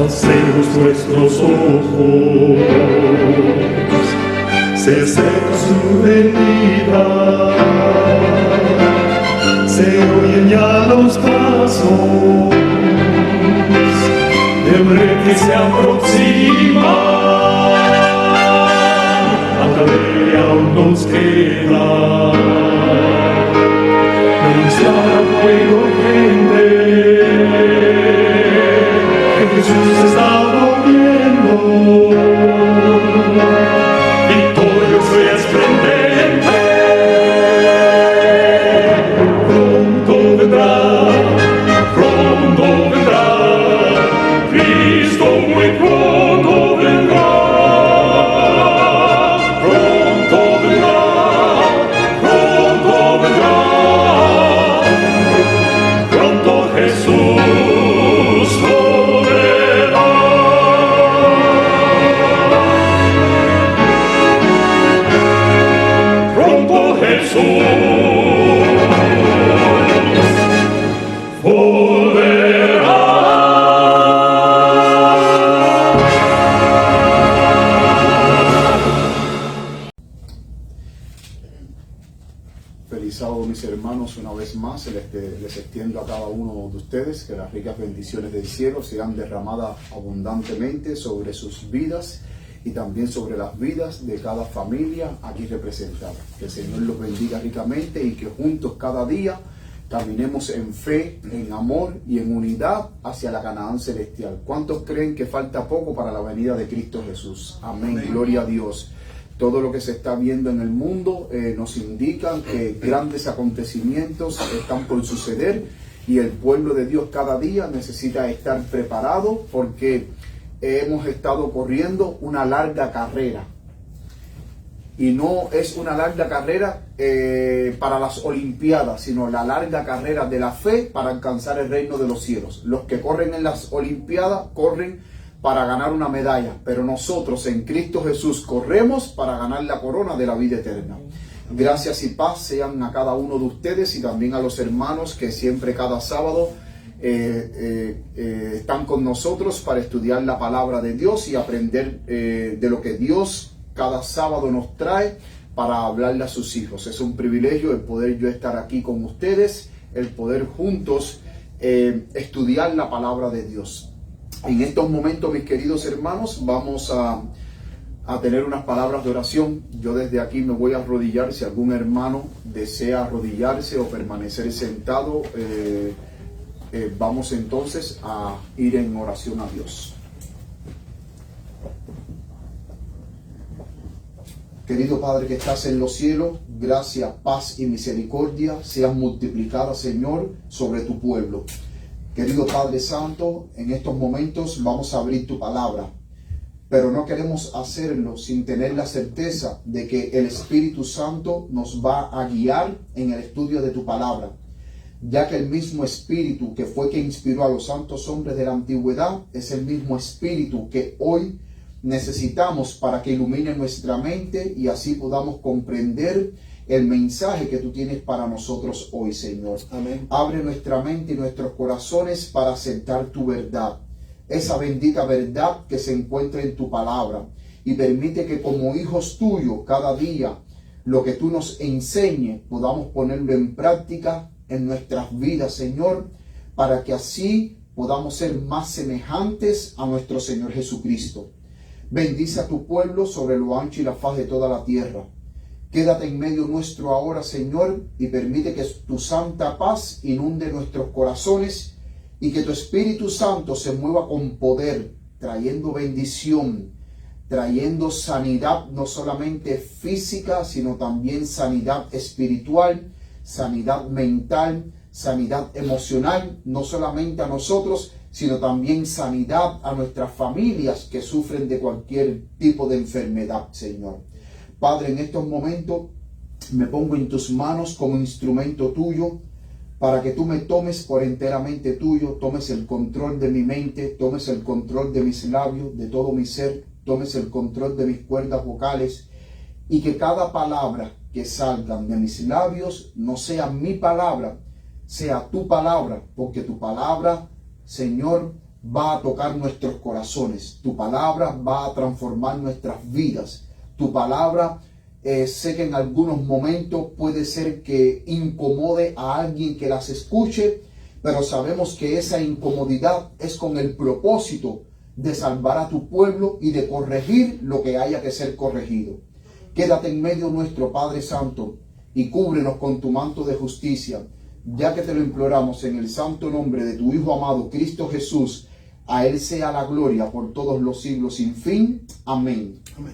Alcemos nuestros ojos, se seca su herida, se oyen ya los pasos del hombre que se aproxima. Hasta ver aún nos queda anunciar al pueblo gente que Jesús está volviendo, victorioso y esplendente. Pronto vendrá, Cristo muy pronto vendrá. Feliz sábado, mis hermanos. Una vez más les extiendo a cada uno de ustedes que las ricas bendiciones del cielo sean derramadas abundantemente sobre sus vidas y también sobre las vidas de cada familia aquí representada. Que el Señor los bendiga ricamente y que juntos cada día caminemos en fe, en amor y en unidad hacia la Canaán celestial. ¿Cuántos creen que falta poco para la venida de Cristo Jesús? Amén. Amén. Gloria a Dios. Todo lo que se está viendo en el mundo nos indica que grandes acontecimientos están por suceder y el pueblo de Dios cada día necesita estar preparado porque hemos estado corriendo una larga carrera. Y no es una larga carrera para las Olimpiadas, sino la larga carrera de la fe para alcanzar el reino de los cielos. Los que corren en las Olimpiadas corren para ganar una medalla, pero nosotros en Cristo Jesús corremos para ganar la corona de la vida eterna. Gracias y paz sean a cada uno de ustedes y también a los hermanos que siempre cada sábado están con nosotros para estudiar la palabra de Dios y aprender de lo que Dios cada sábado nos trae para hablarle a sus hijos. Es un privilegio el poder yo estar aquí con ustedes, el poder juntos estudiar la palabra de Dios. En estos momentos, mis queridos hermanos, vamos a tener unas palabras de oración. Yo desde aquí me voy a arrodillar. Si algún hermano desea arrodillarse o permanecer sentado, vamos entonces a ir en oración a Dios. Querido Padre que estás en los cielos, gracia, paz y misericordia sean multiplicadas, Señor, sobre tu pueblo. Querido Padre Santo, en estos momentos vamos a abrir tu palabra, pero no queremos hacerlo sin tener la certeza de que el Espíritu Santo nos va a guiar en el estudio de tu palabra, ya que el mismo Espíritu que fue que inspiró a los santos hombres de la antigüedad es el mismo Espíritu que hoy necesitamos para que ilumine nuestra mente y así podamos comprender el mensaje que tú tienes para nosotros hoy, Señor. Amén. Abre nuestra mente y nuestros corazones para aceptar tu verdad, esa bendita verdad que se encuentra en tu palabra, y permite que como hijos tuyos cada día lo que tú nos enseñes podamos ponerlo en práctica en nuestras vidas, Señor, para que así podamos ser más semejantes a nuestro Señor Jesucristo. Bendice a tu pueblo sobre lo ancho y la faz de toda la tierra. Quédate en medio nuestro ahora, Señor, y permite que tu santa paz inunde nuestros corazones y que tu Espíritu Santo se mueva con poder, trayendo bendición, trayendo sanidad, no solamente física, sino también sanidad espiritual, sanidad mental, sanidad emocional, no solamente a nosotros, sino también sanidad a nuestras familias que sufren de cualquier tipo de enfermedad, Señor. Padre, en estos momentos me pongo en tus manos como instrumento tuyo para que tú me tomes por enteramente tuyo, tomes el control de mi mente, tomes el control de mis labios, de todo mi ser, tomes el control de mis cuerdas vocales y que cada palabra que salga de mis labios no sea mi palabra, sea tu palabra, porque tu palabra, Señor, va a tocar nuestros corazones. Tu palabra va a transformar nuestras vidas. Tu palabra, sé que en algunos momentos puede ser que incomode a alguien que las escuche, pero sabemos que esa incomodidad es con el propósito de salvar a tu pueblo y de corregir lo que haya que ser corregido. Quédate en medio nuestro, Padre Santo, y cúbrenos con tu manto de justicia, ya que te lo imploramos en el santo nombre de tu Hijo amado, Cristo Jesús. A Él sea la gloria por todos los siglos sin fin. Amén. Amén.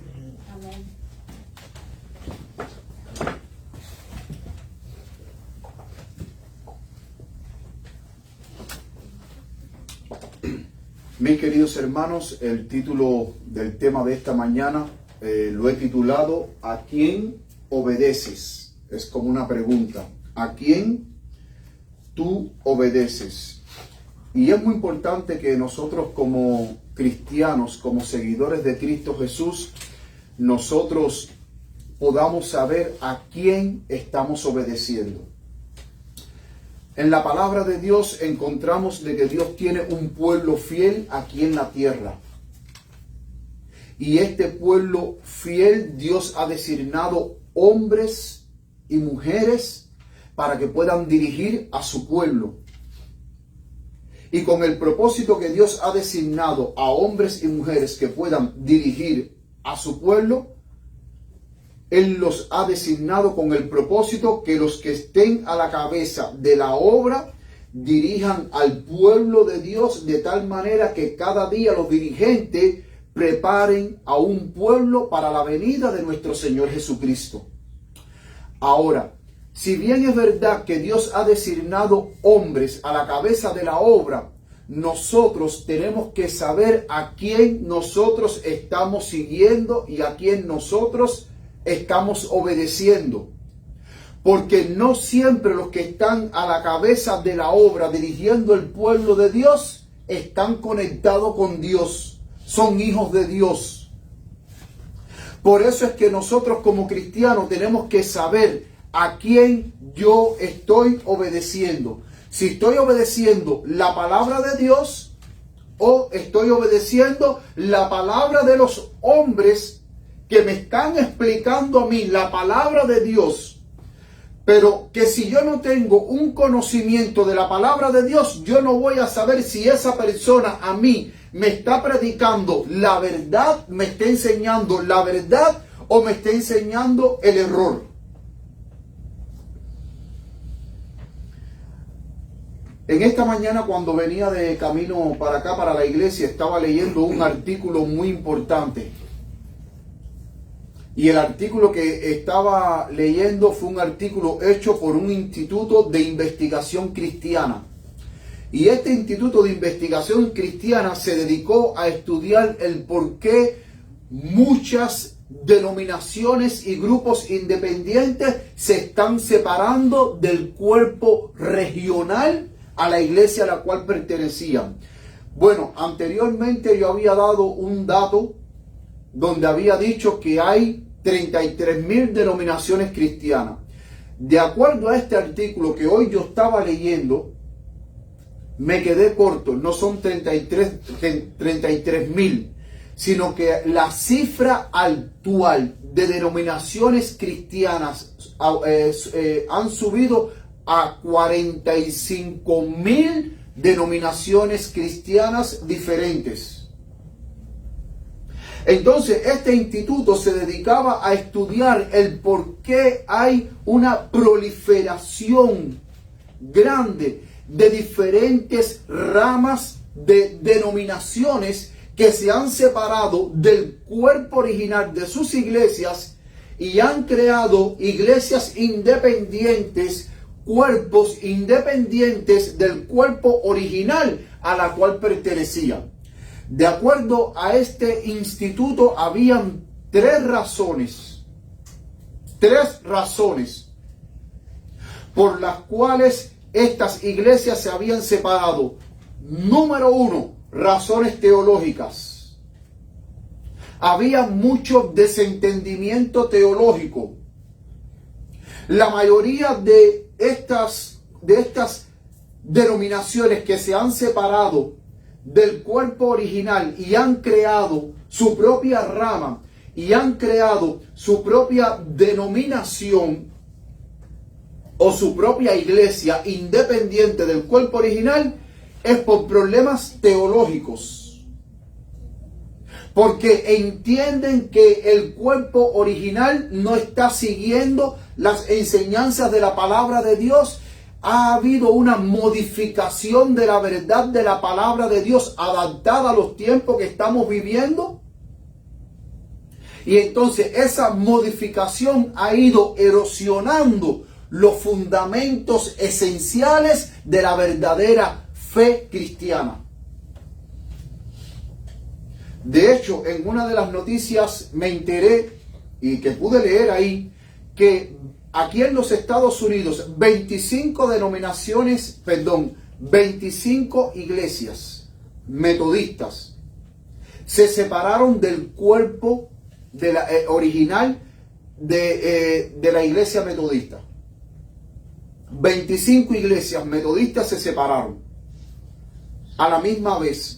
Mis queridos hermanos, el título del tema de esta mañana lo he titulado ¿A quién obedeces? Es como una pregunta. ¿A quién tú obedeces? Y es muy importante que nosotros como cristianos, como seguidores de Cristo Jesús, nosotros podamos saber a quién estamos obedeciendo. En la palabra de Dios encontramos de que Dios tiene un pueblo fiel aquí en la tierra. Y este pueblo fiel, Dios ha designado hombres y mujeres para que puedan dirigir a su pueblo. Y con el propósito que Dios ha designado a hombres y mujeres que puedan dirigir a su pueblo, Él los ha designado con el propósito que los que estén a la cabeza de la obra dirijan al pueblo de Dios de tal manera que cada día los dirigentes preparen a un pueblo para la venida de nuestro Señor Jesucristo. Ahora, si bien es verdad que Dios ha designado hombres a la cabeza de la obra, nosotros tenemos que saber a quién nosotros estamos siguiendo y a quién nosotros estamos obedeciendo. Porque no siempre los que están a la cabeza de la obra dirigiendo el pueblo de Dios están conectados con Dios, son hijos de Dios. Por eso es que nosotros como cristianos tenemos que saber a quién yo estoy obedeciendo. Si estoy obedeciendo la palabra de Dios o estoy obedeciendo la palabra de los hombres que me están explicando a mí la palabra de Dios. Pero que si yo no tengo un conocimiento de la palabra de Dios, yo no voy a saber si esa persona a mí me está predicando la verdad, me está enseñando la verdad o me está enseñando el error. En esta mañana, cuando venía de camino para acá, para la iglesia, estaba leyendo un artículo muy importante. Y el artículo que estaba leyendo fue un artículo hecho por un instituto de investigación cristiana. Y este instituto de investigación cristiana se dedicó a estudiar el por qué muchas denominaciones y grupos independientes se están separando del cuerpo regional a la iglesia a la cual pertenecían. Bueno, anteriormente yo había dado un dato donde había dicho que hay 33,000 denominaciones cristianas. De acuerdo a este artículo que hoy yo estaba leyendo, me quedé corto, no son 33,000, sino que la cifra actual de denominaciones cristianas han subido a 45,000 denominaciones cristianas diferentes. Entonces, este instituto se dedicaba a estudiar el por qué hay una proliferación grande de diferentes ramas de denominaciones que se han separado del cuerpo original de sus iglesias y han creado iglesias independientes, cuerpos independientes del cuerpo original a la cual pertenecían. De acuerdo a este instituto, habían tres razones por las cuales estas iglesias se habían separado. Número uno, razones teológicas. Había mucho desentendimiento teológico. La mayoría de estas denominaciones que se han separado del cuerpo original y han creado su propia rama y han creado su propia denominación o su propia iglesia independiente del cuerpo original, es por problemas teológicos. Porque entienden que el cuerpo original no está siguiendo las enseñanzas de la palabra de Dios. Ha habido una modificación de la verdad de la palabra de Dios adaptada a los tiempos que estamos viviendo. Y entonces esa modificación ha ido erosionando los fundamentos esenciales de la verdadera fe cristiana. De hecho, en una de las noticias me enteré y que pude leer ahí que aquí en los Estados Unidos 25 iglesias metodistas se separaron del cuerpo de la, original de la iglesia metodista. 25 iglesias metodistas se separaron a la misma vez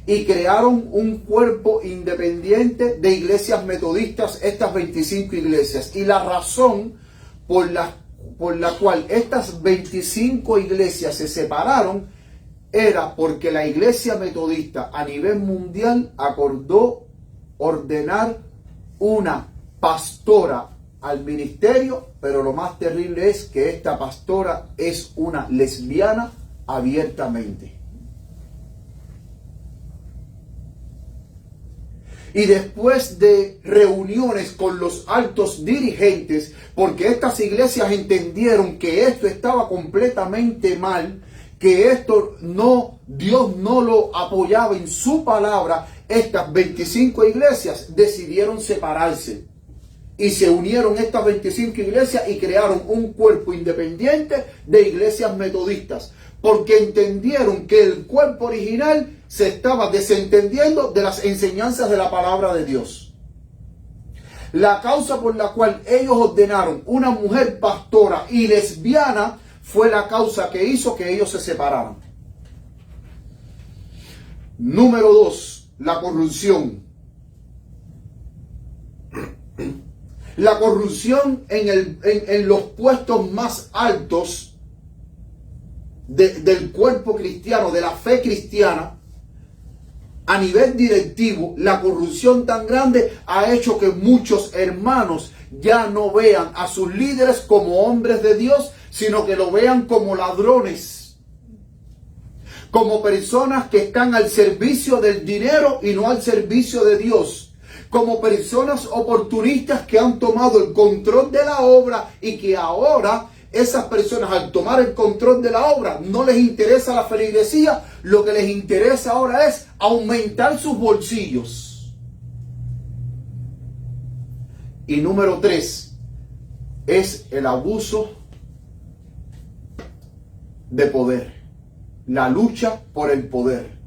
y crearon un cuerpo independiente de iglesias metodistas, estas 25 iglesias. Y la razón por la cual estas 25 iglesias se separaron era porque la iglesia metodista a nivel mundial acordó ordenar una pastora al ministerio, pero lo más terrible es que esta pastora es una lesbiana abiertamente. Y después de reuniones con los altos dirigentes, porque estas iglesias entendieron que esto estaba completamente mal, que esto no, Dios no lo apoyaba en su palabra, estas 25 iglesias decidieron separarse. Y se unieron estas 25 iglesias y crearon un cuerpo independiente de iglesias metodistas, porque entendieron que el cuerpo original se estaba desentendiendo de las enseñanzas de la palabra de Dios. La causa por la cual ellos ordenaron una mujer pastora y lesbiana fue la causa que hizo que ellos se separaran. Número 2, la corrupción. La corrupción en los puestos más altos del cuerpo cristiano, de la fe cristiana, a nivel directivo, la corrupción tan grande ha hecho que muchos hermanos ya no vean a sus líderes como hombres de Dios, sino que lo vean como ladrones, como personas que están al servicio del dinero y no al servicio de Dios, como personas oportunistas que han tomado el control de la obra y que ahora esas personas, al tomar el control de la obra, no les interesa la feligresía, lo que les interesa ahora es aumentar sus bolsillos. Y número 3 es el abuso de poder, la lucha por el poder.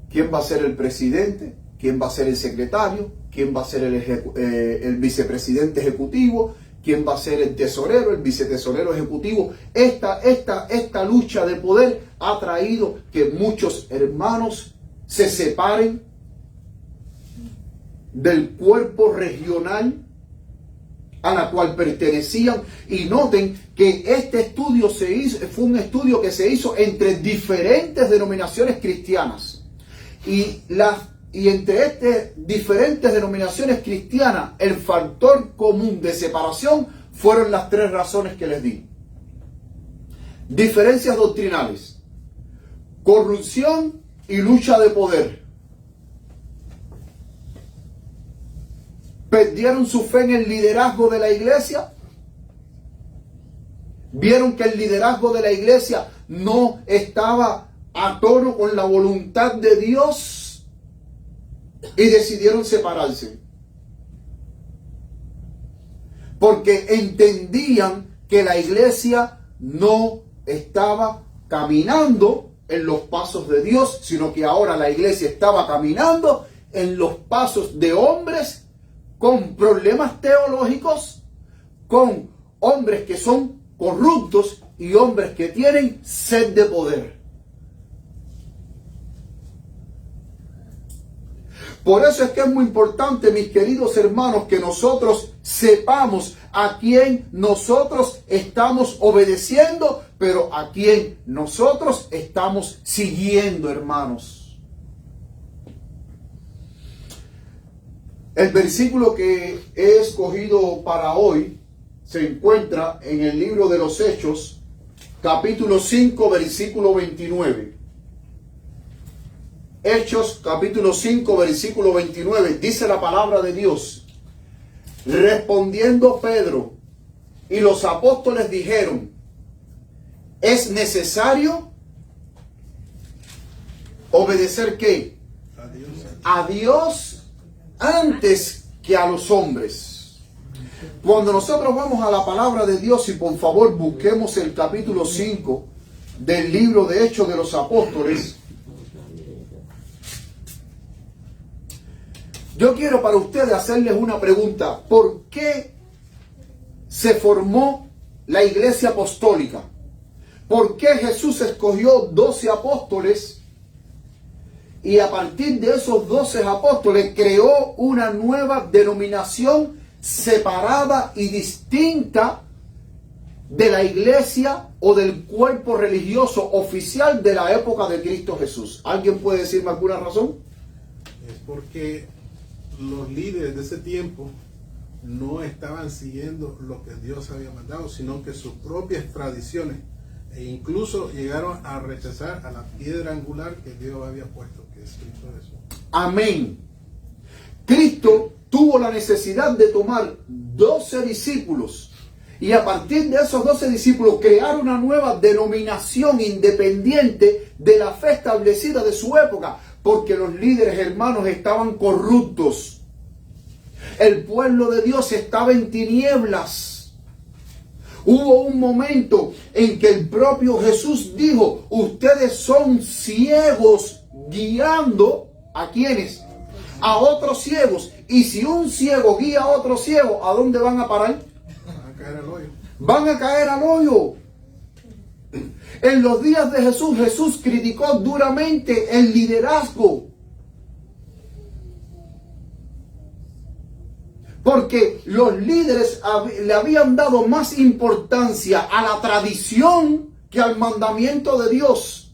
¿Quién va a ser el presidente? ¿Quién va a ser el secretario? ¿Quién va a ser el vicepresidente ejecutivo? ¿Quién va a ser el tesorero, el vicetesorero ejecutivo? Esta lucha de poder ha traído que muchos hermanos se separen del cuerpo regional a la cual pertenecían. Y noten que este estudio fue un estudio que se hizo entre diferentes denominaciones cristianas. Y entre estas diferentes denominaciones cristianas, el factor común de separación fueron las 3 razones que les di. Diferencias doctrinales, corrupción y lucha de poder. Perdieron su fe en el liderazgo de la iglesia. Vieron que el liderazgo de la iglesia no estaba a tono con la voluntad de Dios y decidieron separarse, porque entendían que la iglesia no estaba caminando en los pasos de Dios, sino que ahora la iglesia estaba caminando en los pasos de hombres con problemas teológicos, con hombres que son corruptos y hombres que tienen sed de poder. Por eso es que es muy importante, mis queridos hermanos, que nosotros sepamos a quién nosotros estamos obedeciendo, pero a quién nosotros estamos siguiendo, hermanos. El versículo que he escogido para hoy se encuentra en el libro de los Hechos, capítulo 5, versículo 29. Hechos capítulo 5 versículo 29 dice la palabra de Dios: respondiendo Pedro y los apóstoles dijeron: ¿es necesario obedecer qué? A Dios antes que a los hombres. Cuando nosotros vamos a la palabra de Dios, y por favor busquemos el capítulo 5 del libro de Hechos de los Apóstoles, yo quiero para ustedes hacerles una pregunta. ¿Por qué se formó la iglesia apostólica? ¿Por qué Jesús escogió 12 apóstoles y a partir de esos 12 apóstoles creó una nueva denominación separada y distinta de la iglesia o del cuerpo religioso oficial de la época de Cristo Jesús? ¿Alguien puede decirme alguna razón? Es porque los líderes de ese tiempo no estaban siguiendo lo que Dios había mandado, sino que sus propias tradiciones, e incluso llegaron a rechazar a la piedra angular que Dios había puesto, que es Cristo Jesús. Amén. Cristo tuvo la necesidad de tomar 12 discípulos y a partir de esos 12 discípulos crear una nueva denominación independiente de la fe establecida de su época, porque los líderes, hermanos, estaban corruptos. El pueblo de Dios estaba en tinieblas. Hubo un momento en que el propio Jesús dijo: ustedes son ciegos guiando ¿a quiénes? A otros ciegos. Y si un ciego guía a otro ciego, ¿a dónde van a parar? Van a caer al hoyo. Van a caer al hoyo. En los días de Jesús, Jesús criticó duramente el liderazgo. Porque los líderes le habían dado más importancia a la tradición que al mandamiento de Dios.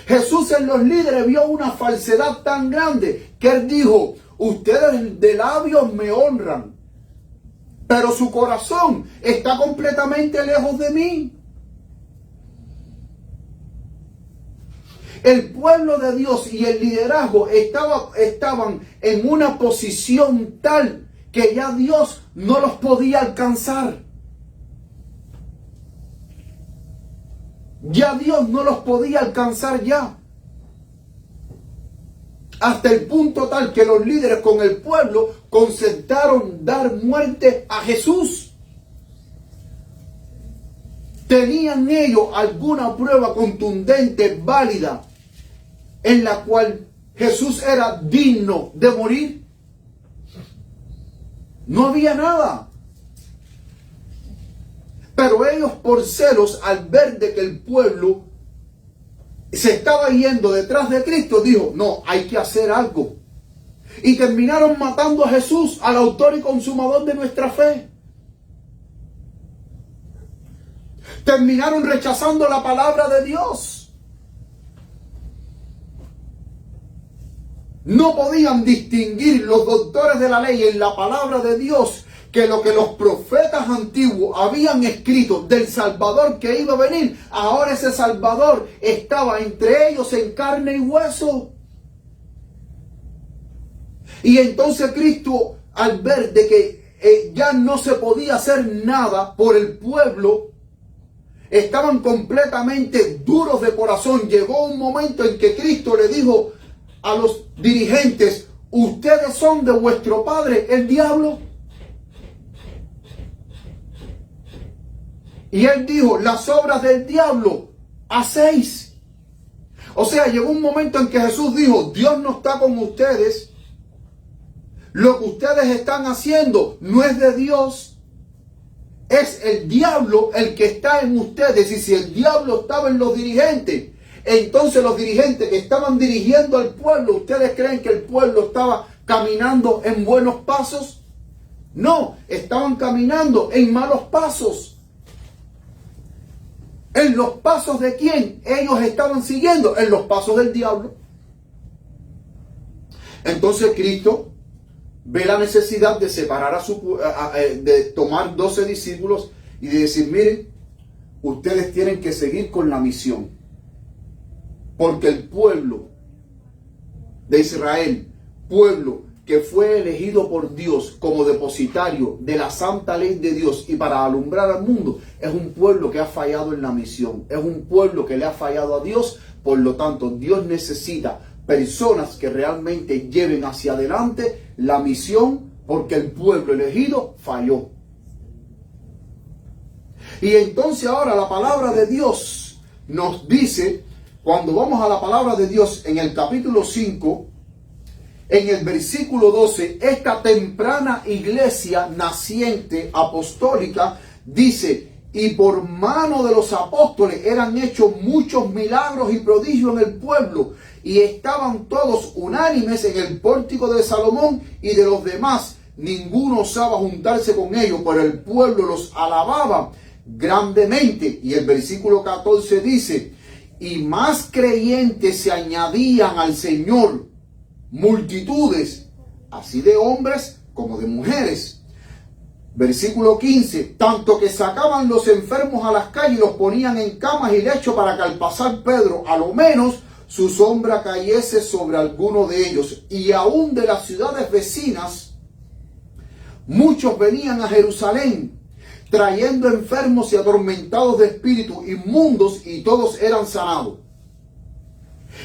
Jesús en los líderes vio una falsedad tan grande que él dijo: ustedes de labios me honran, pero su corazón está completamente lejos de mí. El pueblo de Dios y el liderazgo estaban en una posición tal que ya Dios no los podía alcanzar. Ya Dios no los podía alcanzar ya. Hasta el punto tal que los líderes con el pueblo concertaron dar muerte a Jesús. ¿Tenían ellos alguna prueba contundente, válida, en la cual Jesús era digno de morir? No había nada. Pero ellos, por celos, al ver de que el pueblo se estaba yendo detrás de Cristo, dijo: no, hay que hacer algo. Y terminaron matando a Jesús, al autor y consumador de nuestra fe. Terminaron rechazando la palabra de Dios. No podían distinguir los doctores de la ley en la palabra de Dios que lo que los profetas antiguos habían escrito del Salvador que iba a venir, ahora ese Salvador estaba entre ellos en carne y hueso. Y entonces Cristo, al ver de que ya no se podía hacer nada por el pueblo, estaban completamente duros de corazón. Llegó un momento en que Cristo le dijo a los dirigentes: ustedes son de vuestro padre el diablo. Y él dijo: las obras del diablo hacéis. O sea, llegó un momento en que Jesús dijo: Dios no está con ustedes. Lo que ustedes están haciendo no es de Dios. es el diablo el que está en ustedes. Y si el diablo estaba en los dirigentes, entonces los dirigentes que estaban dirigiendo al pueblo, ¿ustedes creen que el pueblo estaba caminando en buenos pasos? No, estaban caminando en malos pasos. ¿En los pasos de quién ellos estaban siguiendo? En los pasos del diablo. Entonces Cristo ve la necesidad de separar de tomar 12 discípulos y de decir, miren, ustedes tienen que seguir con la misión. Porque el pueblo de Israel, pueblo que fue elegido por Dios como depositario de la santa ley de Dios y para alumbrar al mundo, es un pueblo que ha fallado en la misión, es un pueblo que le ha fallado a Dios. Por lo tanto, Dios necesita personas que realmente lleven hacia adelante la misión, porque el pueblo elegido falló. Y entonces ahora la palabra de Dios nos dice, cuando vamos a la palabra de Dios en el capítulo 5, en el versículo 12, esta temprana iglesia naciente apostólica dice, y por mano de los apóstoles eran hechos muchos milagros y prodigios en el pueblo, y estaban todos unánimes en el pórtico de Salomón y de los demás. Ninguno osaba juntarse con ellos, pero el pueblo los alababa grandemente. Y el versículo 14 dice, y más creyentes se añadían al Señor, multitudes, así de hombres como de mujeres. Versículo 15, tanto que sacaban los enfermos a las calles y los ponían en camas y lechos para que al pasar Pedro, a lo menos su sombra cayese sobre alguno de ellos. Y aún de las ciudades vecinas, muchos venían a Jerusalén, trayendo enfermos y atormentados de espíritu inmundos, y todos eran sanados.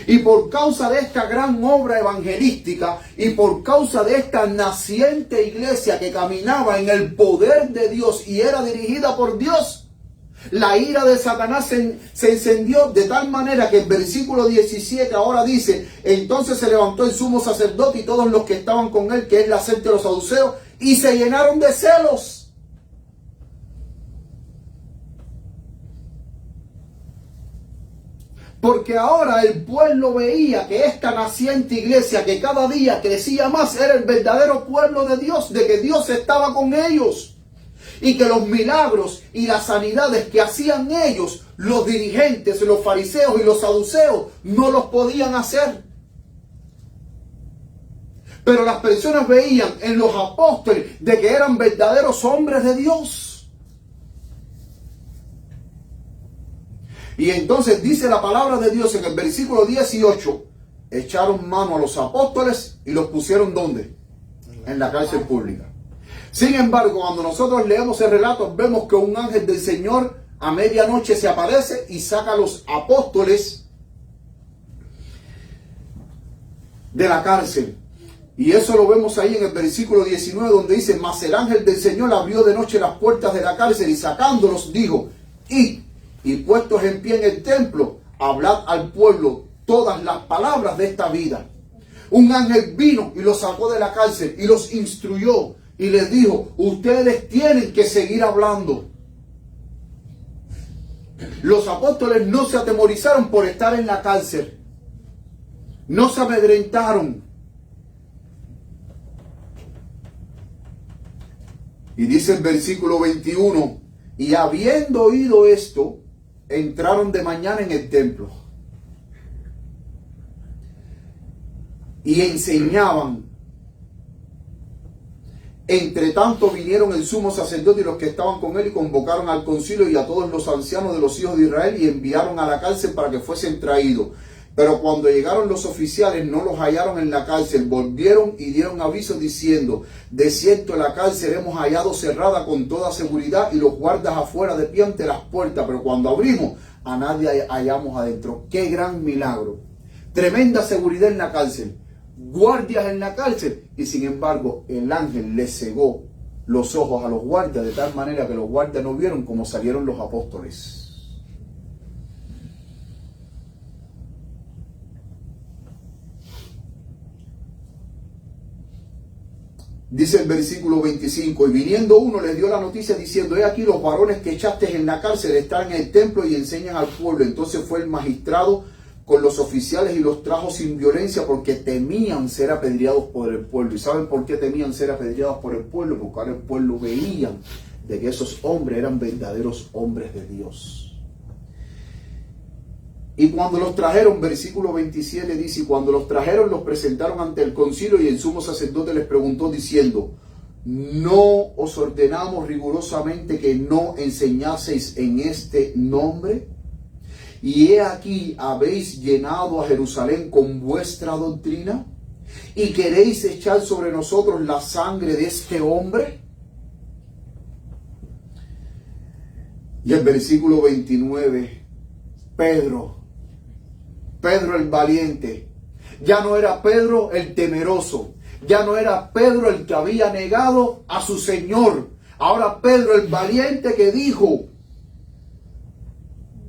Y por causa de esta gran obra evangelística y por causa de esta naciente iglesia que caminaba en el poder de Dios y era dirigida por Dios, la ira de Satanás se encendió de tal manera que el versículo 17 ahora dice, entonces se levantó el sumo sacerdote y todos los que estaban con él, que es la secta de los saduceos, y se llenaron de celos. Porque ahora el pueblo veía que esta naciente iglesia que cada día crecía más era el verdadero pueblo de Dios, de que Dios estaba con ellos. Y que los milagros y las sanidades que hacían ellos, los dirigentes, los fariseos y los saduceos, no los podían hacer. Pero las personas veían en los apóstoles de que eran verdaderos hombres de Dios. Y entonces dice la palabra de Dios en el versículo 18, echaron mano a los apóstoles y los pusieron ¿dónde? En la cárcel pública. Sin embargo, cuando nosotros leemos el relato, vemos que un ángel del Señor a medianoche se aparece y saca a los apóstoles de la cárcel. Y eso lo vemos ahí en el versículo 19, donde dice, mas el ángel del Señor abrió de noche las puertas de la cárcel y sacándolos dijo, id, y puestos en pie en el templo, hablad al pueblo todas las palabras de esta vida. Un ángel vino y los sacó de la cárcel y los instruyó y les dijo, ustedes tienen que seguir hablando. Los apóstoles no se atemorizaron por estar en la cárcel. No se amedrentaron. Y dice el versículo 21, y habiendo oído esto, entraron de mañana en el templo y enseñaban. Entre tanto vinieron el sumo sacerdote y los que estaban con él y convocaron al concilio y a todos los ancianos de los hijos de Israel y enviaron a la cárcel para que fuesen traídos. Pero cuando llegaron los oficiales no los hallaron en la cárcel, volvieron y dieron aviso diciendo, de cierto la cárcel hemos hallado cerrada con toda seguridad y los guardas afuera de pie ante las puertas, pero cuando abrimos a nadie hallamos adentro. ¡Qué gran milagro! Tremenda seguridad en la cárcel, guardias en la cárcel, y sin embargo el ángel les cegó los ojos a los guardias de tal manera que los guardias no vieron cómo salieron los apóstoles. Dice el versículo 25, y viniendo uno les dio la noticia diciendo, he aquí los varones que echaste en la cárcel están en el templo y enseñan al pueblo. Entonces fue el magistrado con los oficiales y los trajo sin violencia porque temían ser apedreados por el pueblo. ¿Y saben por qué temían ser apedreados por el pueblo? Porque ahora el pueblo veían de que esos hombres eran verdaderos hombres de Dios. Y cuando los trajeron, versículo 27 dice, y cuando los trajeron los presentaron ante el concilio y el sumo sacerdote les preguntó diciendo, ¿no os ordenamos rigurosamente que no enseñaseis en este nombre? Y he aquí habéis llenado a Jerusalén con vuestra doctrina y queréis echar sobre nosotros la sangre de este hombre. Y el versículo 29, Pedro el valiente, ya no era Pedro el temeroso, ya no era Pedro el que había negado a su Señor, ahora Pedro el valiente que dijo,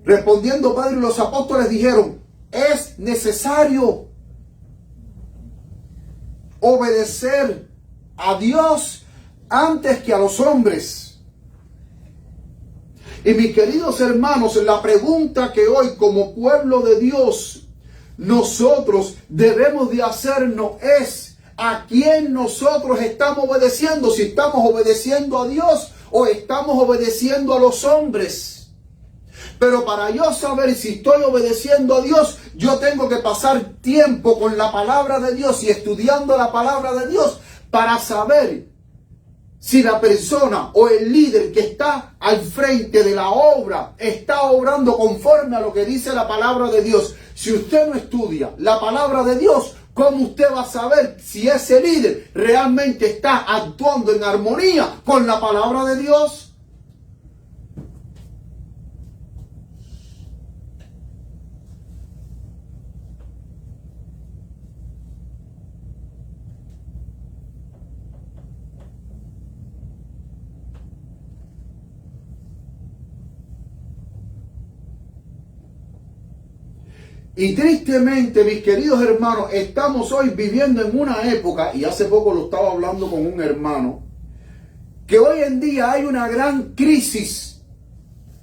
respondiendo Pedro y los apóstoles dijeron, es necesario obedecer a Dios antes que a los hombres. Y mis queridos hermanos, la pregunta que hoy como pueblo de Dios nosotros debemos de hacernos es, ¿a quién nosotros estamos obedeciendo? Si estamos obedeciendo a Dios o estamos obedeciendo a los hombres. Pero para yo saber si estoy obedeciendo a Dios, yo tengo que pasar tiempo con la palabra de Dios y estudiando la palabra de Dios para saber si la persona o el líder que está al frente de la obra está obrando conforme a lo que dice la palabra de Dios. Si usted no estudia la palabra de Dios, ¿cómo usted va a saber si ese líder realmente está actuando en armonía con la palabra de Dios? Y tristemente, mis queridos hermanos, estamos hoy viviendo en una época, y hace poco lo estaba hablando con un hermano, que hoy en día hay una gran crisis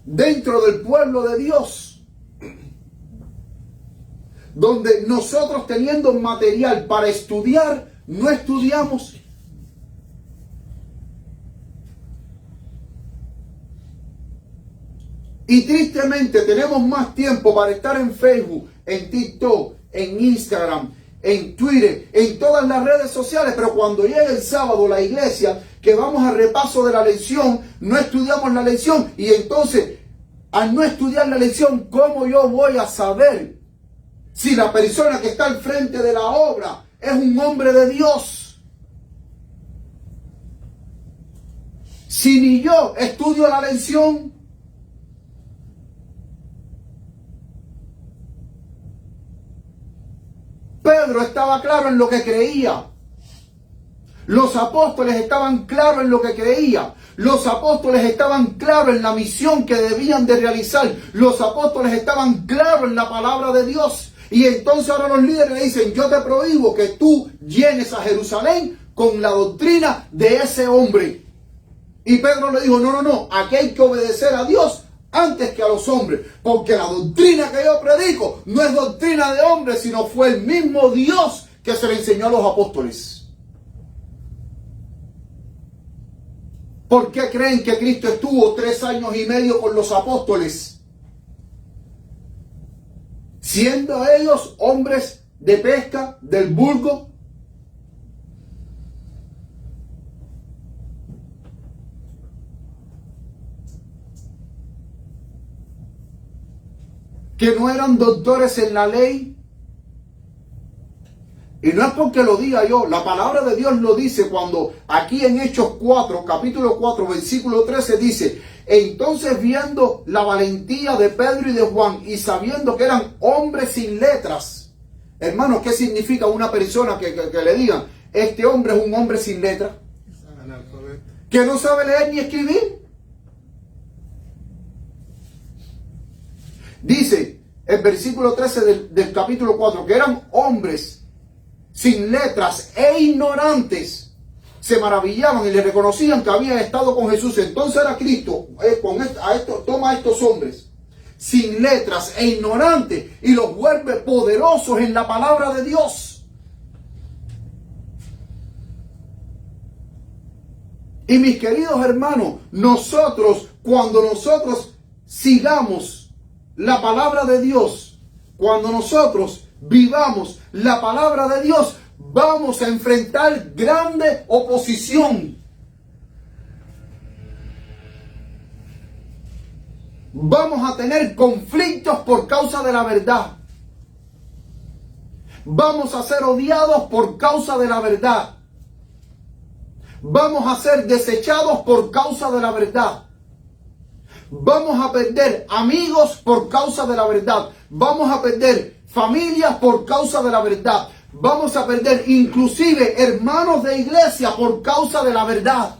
dentro del pueblo de Dios, donde nosotros teniendo material para estudiar, no estudiamos. Y tristemente tenemos más tiempo para estar en Facebook, en TikTok, en Instagram, en Twitter, en todas las redes sociales. Pero cuando llega el sábado la iglesia, que vamos a repaso de la lección, no estudiamos la lección. Y entonces, al no estudiar la lección, ¿cómo yo voy a saber si la persona que está al frente de la obra es un hombre de Dios? Si ni yo estudio la lección. Pedro estaba claro en lo que creía. Los apóstoles estaban claros en lo que creían. Los apóstoles estaban claros en la misión que debían de realizar. Los apóstoles estaban claros en la palabra de Dios. Y entonces ahora los líderes le dicen, yo te prohíbo que tú llenes a Jerusalén con la doctrina de ese hombre. Y Pedro le dijo, no, aquí hay que obedecer a Dios antes que a los hombres, porque la doctrina que yo predico no es doctrina de hombres, sino fue el mismo Dios que se le enseñó a los apóstoles. ¿Por qué creen que Cristo estuvo 3 años y medio con los apóstoles? Siendo ellos hombres de pesca, del vulgo. Que no eran doctores en la ley. Y no es porque lo diga yo, la palabra de Dios lo dice cuando aquí en Hechos 4, capítulo 4, versículo 13 dice, entonces viendo la valentía de Pedro y de Juan y sabiendo que eran hombres sin letras. Hermano, ¿qué significa una persona que le digan, este hombre es un hombre sin letras? Que no sabe leer ni escribir. Dice el versículo 13 del capítulo 4 que eran hombres sin letras e ignorantes, se maravillaban y le reconocían que había estado con Jesús. Entonces era Cristo, toma a estos hombres sin letras e ignorantes y los vuelve poderosos en la palabra de Dios. Y mis queridos hermanos, cuando nosotros sigamos la palabra de Dios, cuando nosotros vivamos la palabra de Dios, vamos a enfrentar grande oposición. Vamos a tener conflictos por causa de la verdad. Vamos a ser odiados por causa de la verdad. Vamos a ser desechados por causa de la verdad. Vamos a perder amigos por causa de la verdad. Vamos a perder familias por causa de la verdad. Vamos a perder inclusive hermanos de iglesia por causa de la verdad.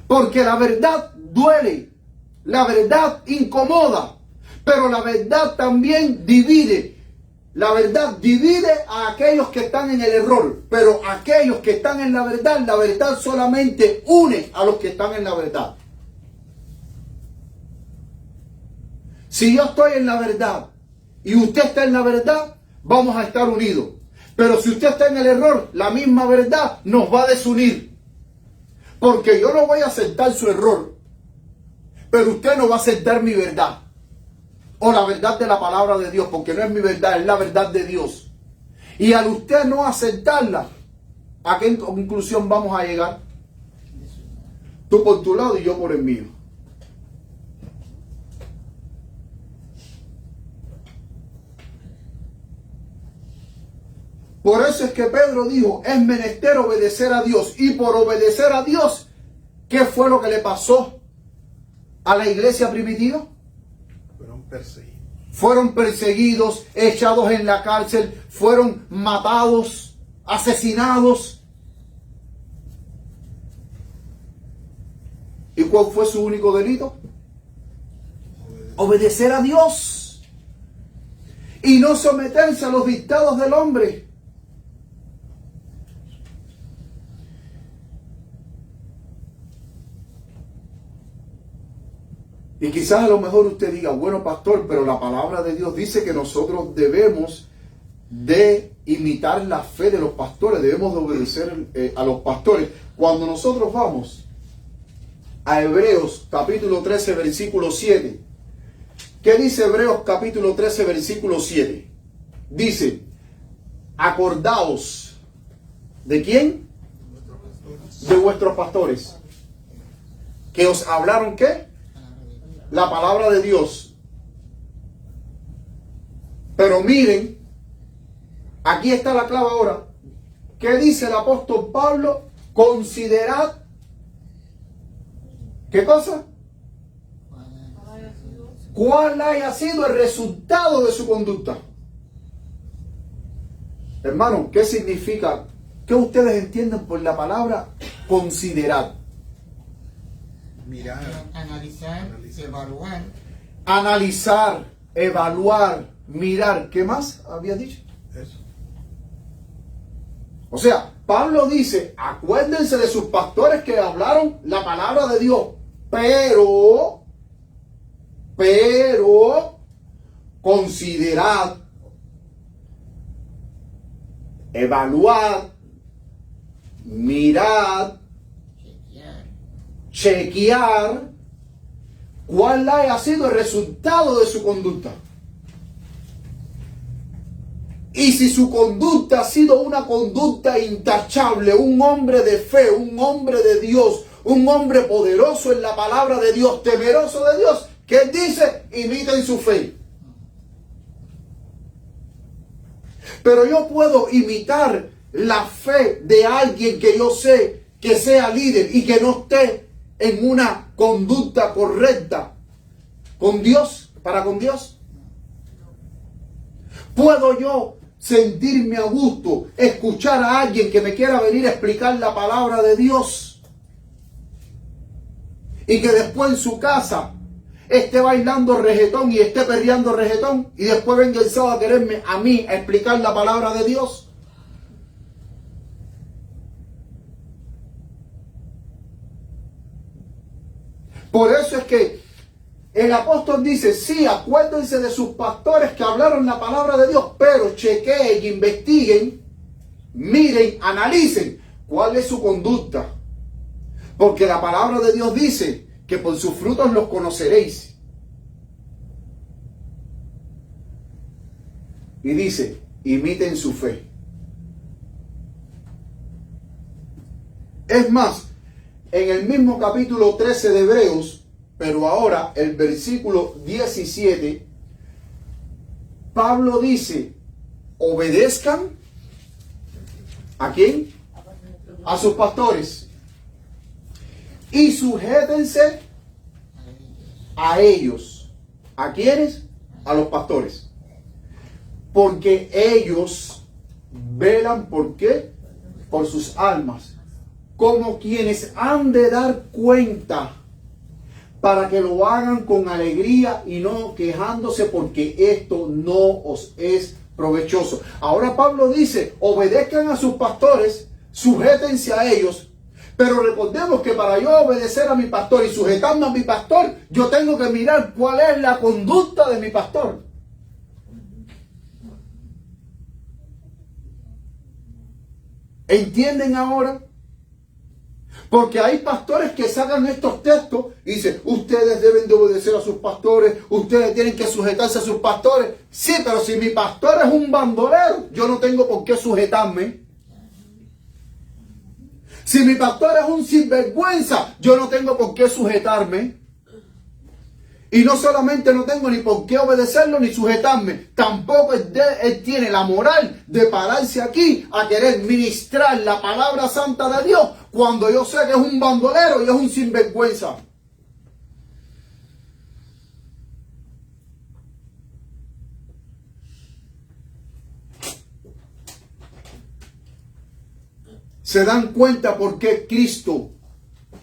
Porque la verdad duele, la verdad incomoda, pero la verdad también divide. La verdad divide a aquellos que están en el error, pero aquellos que están en la verdad solamente une a los que están en la verdad. Si yo estoy en la verdad y usted está en la verdad, vamos a estar unidos. Pero si usted está en el error, la misma verdad nos va a desunir. Porque yo no voy a aceptar su error, pero usted no va a aceptar mi verdad. O la verdad de la palabra de Dios, porque no es mi verdad, es la verdad de Dios. Y al usted no aceptarla, ¿a qué conclusión vamos a llegar? Tú por tu lado y yo por el mío. Por eso es que Pedro dijo, es menester obedecer a Dios. Y por obedecer a Dios, ¿qué fue lo que le pasó a la iglesia primitiva? Fueron perseguidos, echados en la cárcel, fueron matados, asesinados. ¿Y cuál fue su único delito? Obedecer a Dios y no someterse a los dictados del hombre. Y quizás a lo mejor usted diga, bueno pastor, pero la palabra de Dios dice que nosotros debemos de imitar la fe de los pastores, debemos de obedecer a los pastores. Cuando nosotros vamos a Hebreos capítulo 13 versículo 7, ¿qué dice Hebreos capítulo 13 versículo 7? Dice, acordaos, ¿de quién? De vuestros pastores, que os hablaron ¿qué? La palabra de Dios. Pero miren, aquí está la clave ahora. ¿Qué dice el apóstol Pablo? Considerad. ¿Qué cosa? ¿Cuál haya sido el resultado de su conducta? Hermano, ¿qué significa? ¿Qué ustedes entienden por la palabra considerad? Mirar, analizar, evaluar. Analizar, evaluar, mirar. ¿Qué más había dicho? eso. O sea, Pablo dice, acuérdense de sus pastores que hablaron la palabra de Dios, pero, considerad, evaluad, mirad, chequear cuál haya sido el resultado de su conducta. Y si su conducta ha sido una conducta intachable, un hombre de fe, un hombre de Dios, un hombre poderoso en la palabra de Dios, temeroso de Dios, que él dice, imiten su fe. Pero yo puedo imitar la fe de alguien que yo sé que sea líder y que no esté en una conducta correcta con Dios, para con Dios. ¿Puedo yo sentirme a gusto, escuchar a alguien que me quiera venir a explicar la palabra de Dios y que después en su casa esté bailando reggaetón y esté perreando reggaetón y después venga el sábado a quererme a mí a explicar la palabra de Dios? Por eso es que el apóstol dice, sí, acuérdense de sus pastores que hablaron la palabra de Dios, pero chequeen, investiguen, miren, analicen cuál es su conducta. Porque la palabra de Dios dice que por sus frutos los conoceréis. Y dice, imiten su fe. Es más, en el mismo capítulo 13 de Hebreos, pero ahora el versículo 17, Pablo dice, obedezcan ¿a quién? A sus pastores. Y sujétense a ellos. ¿A quiénes? A los pastores. Porque ellos velan, ¿por qué? Por sus almas, como quienes han de dar cuenta, para que lo hagan con alegría y no quejándose, porque esto no os es provechoso. Ahora Pablo dice, obedezcan a sus pastores, sujétense a ellos, pero recordemos que para yo obedecer a mi pastor y sujetarme a mi pastor, yo tengo que mirar cuál es la conducta de mi pastor. ¿Entienden ahora? Porque hay pastores que sacan estos textos y dicen, ustedes deben de obedecer a sus pastores, ustedes tienen que sujetarse a sus pastores. Sí, pero si mi pastor es un bandolero, yo no tengo por qué sujetarme. Si mi pastor es un sinvergüenza, yo no tengo por qué sujetarme. Y no solamente no tengo ni por qué obedecerlo ni sujetarme, tampoco él tiene la moral de pararse aquí a querer ministrar la palabra santa de Dios cuando yo sé que es un bandolero y es un sinvergüenza. ¿Se dan cuenta por qué Cristo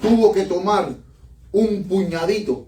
tuvo que tomar un puñadito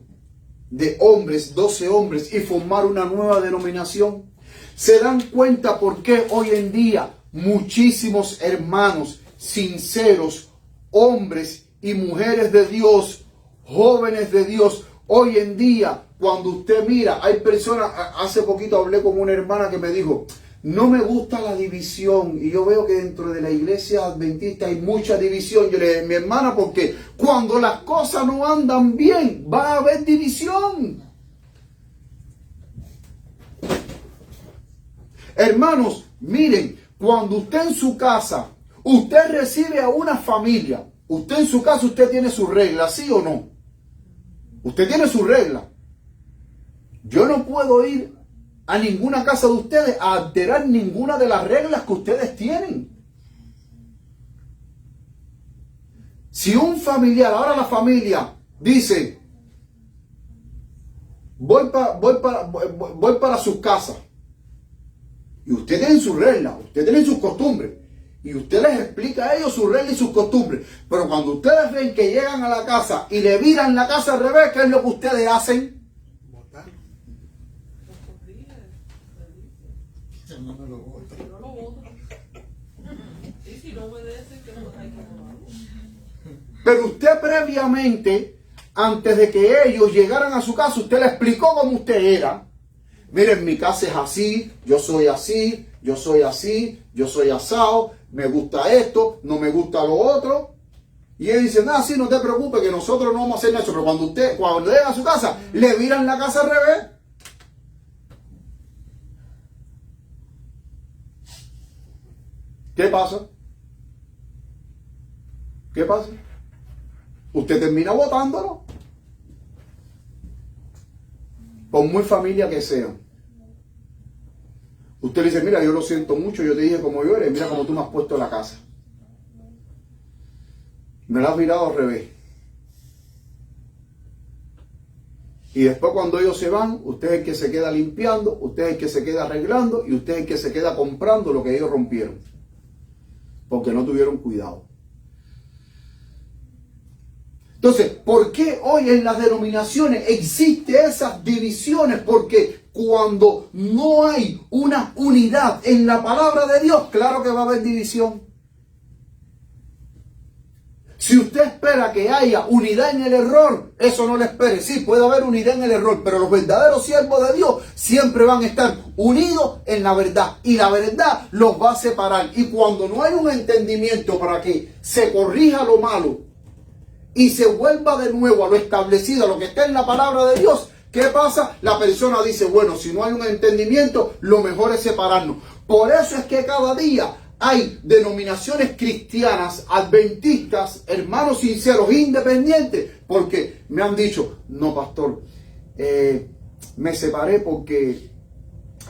de hombres, 12 hombres, y formar una nueva denominación? ¿Se dan cuenta por qué hoy en día muchísimos hermanos sinceros, hombres y mujeres de Dios, jóvenes de Dios, hoy en día, cuando usted mira, hay personas, hace poquito hablé con una hermana que me dijo, no me gusta la división, y yo veo que dentro de la iglesia adventista hay mucha división. Yo le dije, mi hermana, porque cuando las cosas no andan bien, va a haber división. Hermanos, miren, cuando usted en su casa, usted recibe a una familia, usted en su casa, usted tiene sus reglas, ¿sí o no? Usted tiene sus reglas. Yo no puedo ir a ninguna casa de ustedes a alterar ninguna de las reglas que ustedes tienen. Si un familiar, ahora la familia dice, voy para sus casas, y ustedes tienen sus reglas, ustedes tienen sus costumbres, y usted les explica a ellos sus reglas y sus costumbres, pero cuando ustedes ven que llegan a la casa y le viran la casa al revés, ¿qué es lo que ustedes hacen? Pero usted previamente, antes de que ellos llegaran a su casa, usted le explicó cómo usted era. Miren, mi casa es así, yo soy así, yo soy así, yo soy asado, me gusta esto, no me gusta lo otro. Y ellos dicen, sí, no te preocupes, que nosotros no vamos a hacer eso. Pero cuando llegan a su casa, le viran la casa al revés. ¿Qué pasa? ¿Qué pasa? Usted termina votándolo. Por muy familia que sean. Usted le dice, mira, yo lo siento mucho, yo te dije como yo eres, mira cómo tú me has puesto la casa. Me la has virado al revés. Y después cuando ellos se van, usted es el que se queda limpiando, usted es el que se queda arreglando y usted es el que se queda comprando lo que ellos rompieron. Porque no tuvieron cuidado. Entonces, ¿por qué hoy en las denominaciones existen esas divisiones? Porque cuando no hay una unidad en la palabra de Dios, claro que va a haber división. Si Si usted espera que haya unidad en el error, eso no le espere. Sí, puede haber unidad en el error, pero los verdaderos siervos de Dios siempre van a estar unidos en la verdad. Y la verdad los va a separar. Y cuando no hay un entendimiento para que se corrija lo malo y se vuelva de nuevo a lo establecido, a lo que está en la palabra de Dios, ¿qué pasa? La persona dice, bueno, si no hay un entendimiento, lo mejor es separarnos. Por eso es que cada día hay denominaciones cristianas, adventistas, hermanos sinceros, independientes, porque me han dicho, no pastor, me separé porque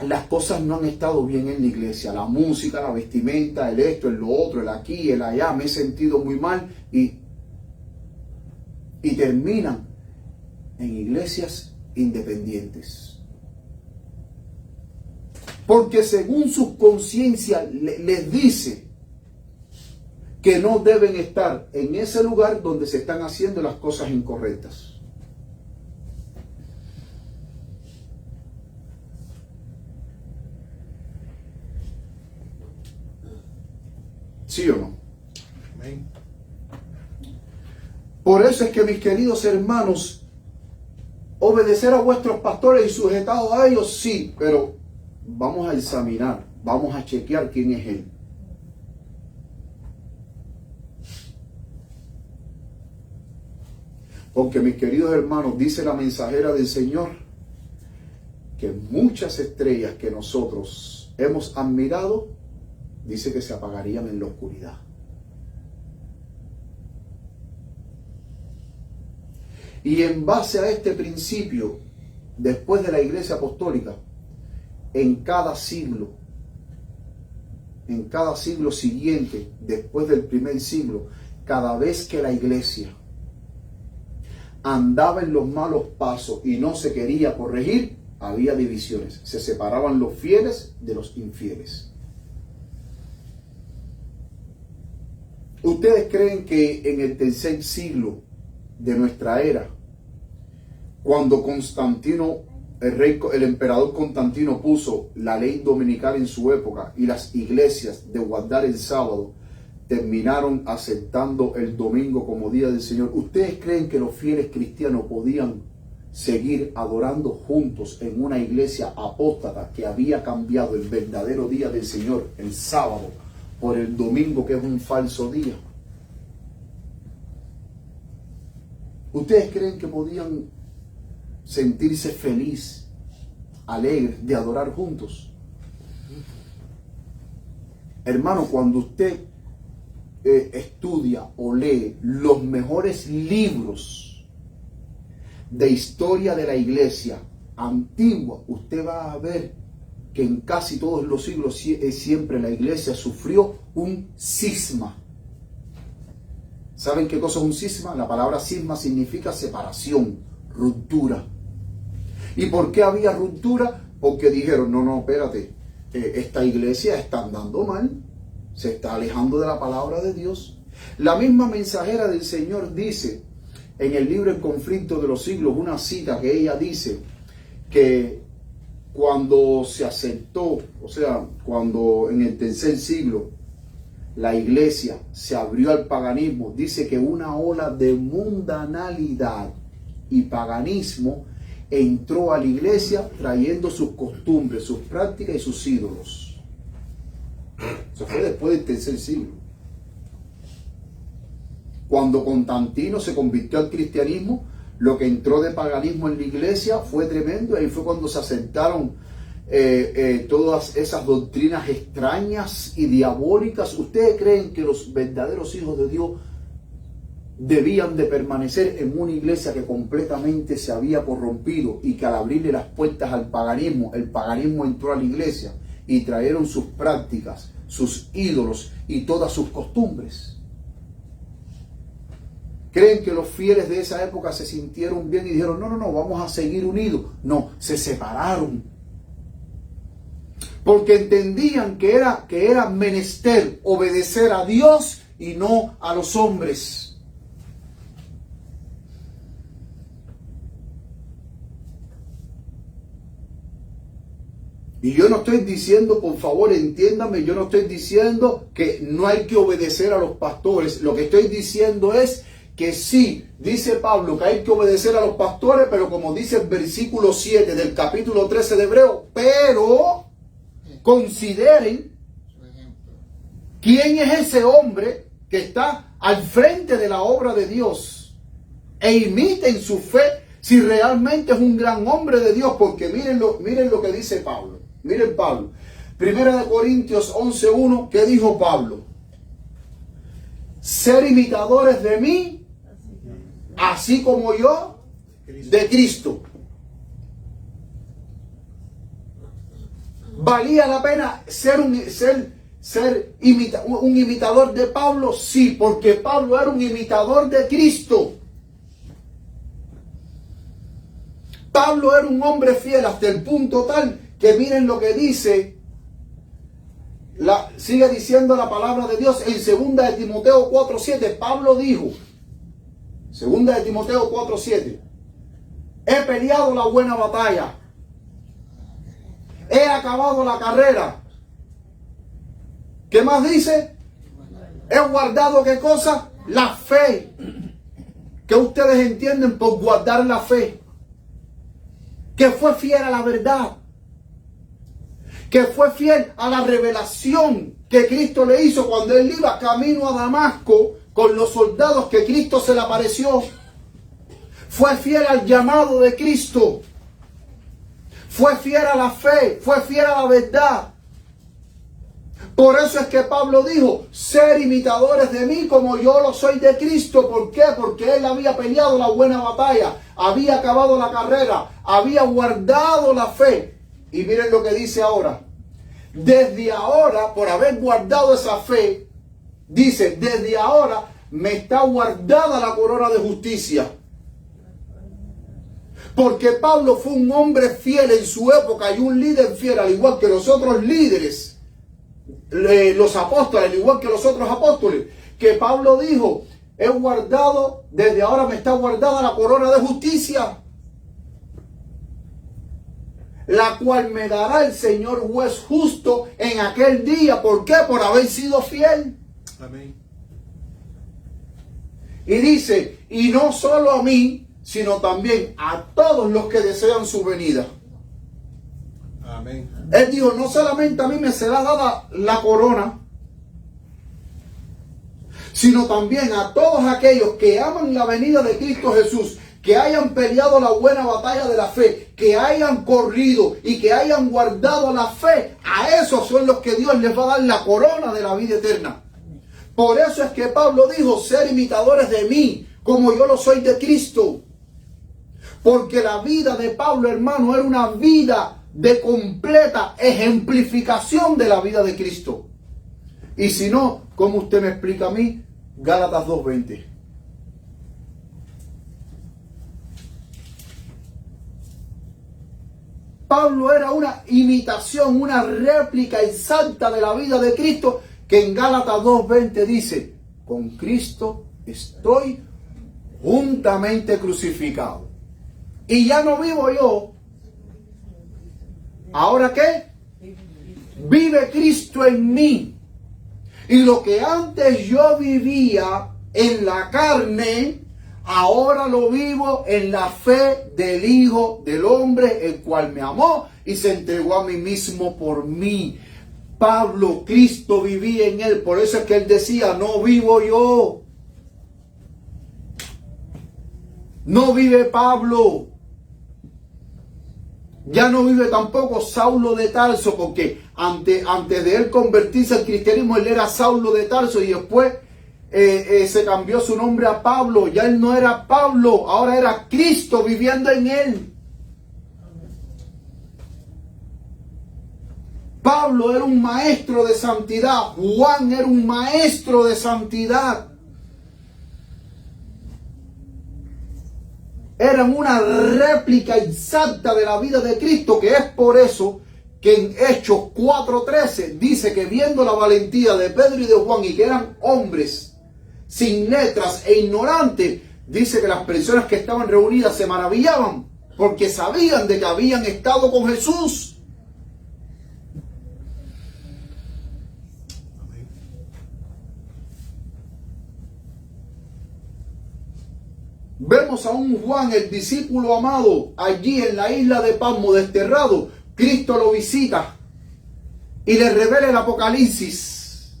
las cosas no han estado bien en la iglesia, la música, la vestimenta, el esto, el lo otro, el aquí, el allá, me he sentido muy mal y terminan en iglesias independientes. Porque según su conciencia les dice que no deben estar en ese lugar donde se están haciendo las cosas incorrectas. ¿Sí o no? Amén. Por eso es que, mis queridos hermanos, obedecer a vuestros pastores y sujetados a ellos, sí, pero vamos a examinar, vamos a chequear quién es él. Porque, mis queridos hermanos, dice la mensajera del Señor que muchas estrellas que nosotros hemos admirado, dice que se apagarían en la oscuridad. Y en base a este principio, después de la Iglesia Apostólica, en cada siglo siguiente, después del primer siglo, cada vez que la iglesia andaba en los malos pasos y no se quería corregir, había divisiones. Se separaban los fieles de los infieles. ¿Ustedes creen que en el tercer siglo de nuestra era, cuando Constantino, el emperador Constantino puso la ley dominical en su época y las iglesias de guardar el sábado terminaron aceptando el domingo como día del Señor? ¿Ustedes creen que los fieles cristianos podían seguir adorando juntos en una iglesia apóstata que había cambiado el verdadero día del Señor, el sábado, por el domingo, que es un falso día? ¿Ustedes creen que podían sentirse feliz, alegre de adorar juntos? Hermano, cuando usted estudia o lee los mejores libros de historia de la iglesia antigua, usted va a ver que en casi todos los siglos siempre la iglesia sufrió un cisma. ¿Saben qué cosa es un cisma? La palabra cisma significa separación, ruptura. ¿Y por qué había ruptura? Porque dijeron, no, espérate, esta iglesia está andando mal, se está alejando de la palabra de Dios. La misma mensajera del Señor dice en el libro El conflicto de los siglos, una cita que ella dice que cuando se aceptó, o sea, cuando en el tercer siglo la iglesia se abrió al paganismo, dice que una ola de mundanalidad y paganismo entró a la iglesia trayendo sus costumbres, sus prácticas y sus ídolos. Eso fue después del tercer siglo. Cuando Constantino se convirtió al cristianismo, lo que entró de paganismo en la iglesia fue tremendo. Ahí fue cuando se aceptaron todas esas doctrinas extrañas y diabólicas. ¿Ustedes creen que los verdaderos hijos de Dios debían de permanecer en una iglesia que completamente se había corrompido y que al abrirle las puertas al paganismo, el paganismo entró a la iglesia y trajeron sus prácticas, sus ídolos y todas sus costumbres? ¿Creen que los fieles de esa época se sintieron bien y dijeron, no, vamos a seguir unidos? No, se separaron. Porque entendían que era menester obedecer a Dios y no a los hombres. Y yo no estoy diciendo, por favor, entiéndame, yo no estoy diciendo que no hay que obedecer a los pastores. Lo que estoy diciendo es que sí, dice Pablo, que hay que obedecer a los pastores, pero como dice el versículo 7 del capítulo 13 de Hebreo, pero consideren quién es ese hombre que está al frente de la obra de Dios e imiten su fe si realmente es un gran hombre de Dios, porque miren lo que dice Pablo. Miren Pablo, 1 Corintios 11:1, ¿qué dijo Pablo? Ser imitadores de mí, así como yo de Cristo. ¿Valía la pena ser un imitador de Pablo? Sí, porque Pablo era un imitador de Cristo. Pablo era un hombre fiel hasta el punto tal que miren lo que dice, sigue diciendo la palabra de Dios en 2 de Timoteo 4:7. Pablo dijo, 2 de Timoteo 4:7, he peleado la buena batalla, he acabado la carrera. ¿Qué más dice? He guardado, ¿qué cosa? La fe. ¿Qué ustedes entienden por guardar la fe? Que fue fiel a la verdad, que fue fiel a la revelación que Cristo le hizo cuando él iba camino a Damasco con los soldados que Cristo se le apareció. Fue fiel al llamado de Cristo, fue fiel a la fe, fue fiel a la verdad. Por eso es que Pablo dijo, ser imitadores de mí como yo lo soy de Cristo. ¿Por qué? Porque él había peleado la buena batalla, había acabado la carrera, había guardado la fe. Y miren lo que dice ahora. Desde ahora, por haber guardado esa fe, dice, desde ahora me está guardada la corona de justicia. Porque Pablo fue un hombre fiel en su época y un líder fiel, al igual que los otros líderes, los apóstoles, al igual que los otros apóstoles, que Pablo dijo, he guardado, desde ahora me está guardada la corona de justicia, la cual me dará el Señor juez justo en aquel día. ¿Por qué? Por haber sido fiel. Amén. Y dice, y no solo a mí, sino también a todos los que desean su venida. Amén. Él dijo, no solamente a mí me será dada la corona, sino también a todos aquellos que aman la venida de Cristo Jesús, que hayan peleado la buena batalla de la fe, que hayan corrido y que hayan guardado la fe. A esos son los que Dios les va a dar la corona de la vida eterna. Por eso es que Pablo dijo, ser imitadores de mí, como yo lo soy de Cristo. Porque la vida de Pablo, hermano, era una vida de completa ejemplificación de la vida de Cristo. Y si no, ¿cómo usted me explica a mí Gálatas 2:20? Pablo era una imitación, una réplica exacta de la vida de Cristo, que en Gálatas 2:20 dice, con Cristo estoy juntamente crucificado. Y ya no vivo yo. ¿Ahora qué? Vive Cristo en mí. Y lo que antes yo vivía en la carne, ahora lo vivo en la fe del Hijo del Hombre, el cual me amó y se entregó a mí mismo por mí. Pablo, Cristo vivía en él. Por eso es que él decía, no vivo yo. No vive Pablo. Ya no vive tampoco Saulo de Tarso, porque antes de él convertirse al cristianismo, él era Saulo de Tarso y después se cambió su nombre a Pablo. Ya él no era Pablo, ahora era Cristo viviendo en él. Pablo era un maestro de santidad, Juan era un maestro de santidad. Eran una réplica exacta de la vida de Cristo, que es por eso que en Hechos 4:13 dice que viendo la valentía de Pedro y de Juan, y que eran hombres sin letras e ignorantes, dice que las personas que estaban reunidas se maravillaban porque sabían de que habían estado con Jesús. vemos a un Juan, el discípulo amado, allí en la isla de Patmos desterrado, Cristo lo visita y le revela el Apocalipsis.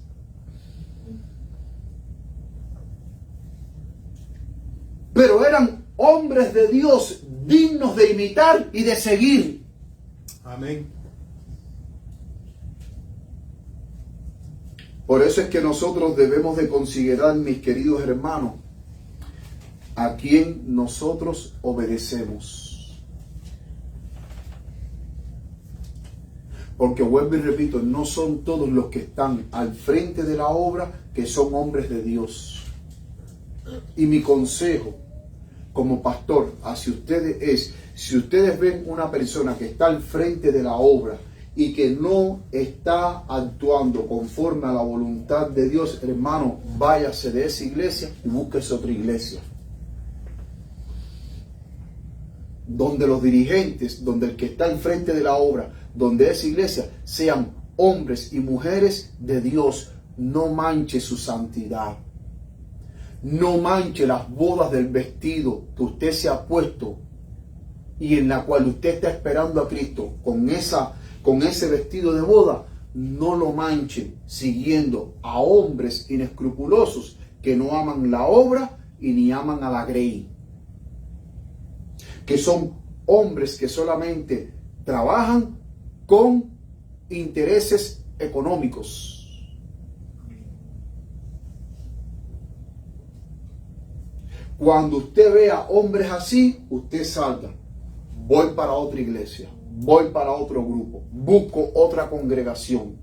Pero eran hombres de Dios dignos de imitar y de seguir. Amén. Por eso es que nosotros debemos de considerar, mis queridos hermanos, a quién nosotros obedecemos. Porque vuelvo y repito, no son todos los que están al frente de la obra que son hombres de Dios. Y mi consejo como pastor hacia ustedes es, si ustedes ven una persona que está al frente de la obra y que no está actuando conforme a la voluntad de Dios, hermano, váyase de esa iglesia y búsquese otra iglesia. Donde los dirigentes, donde el que está al frente de la obra, donde esa iglesia sean hombres y mujeres de Dios. No manche su santidad. No manche las bodas del vestido que usted se ha puesto y en la cual usted está esperando a Cristo con ese vestido de boda. No lo manche siguiendo a hombres inescrupulosos que no aman la obra y ni aman a la grey, que son hombres que solamente trabajan con intereses económicos. Cuando usted vea hombres así, usted salga. Voy para otra iglesia, voy para otro grupo, busco otra congregación.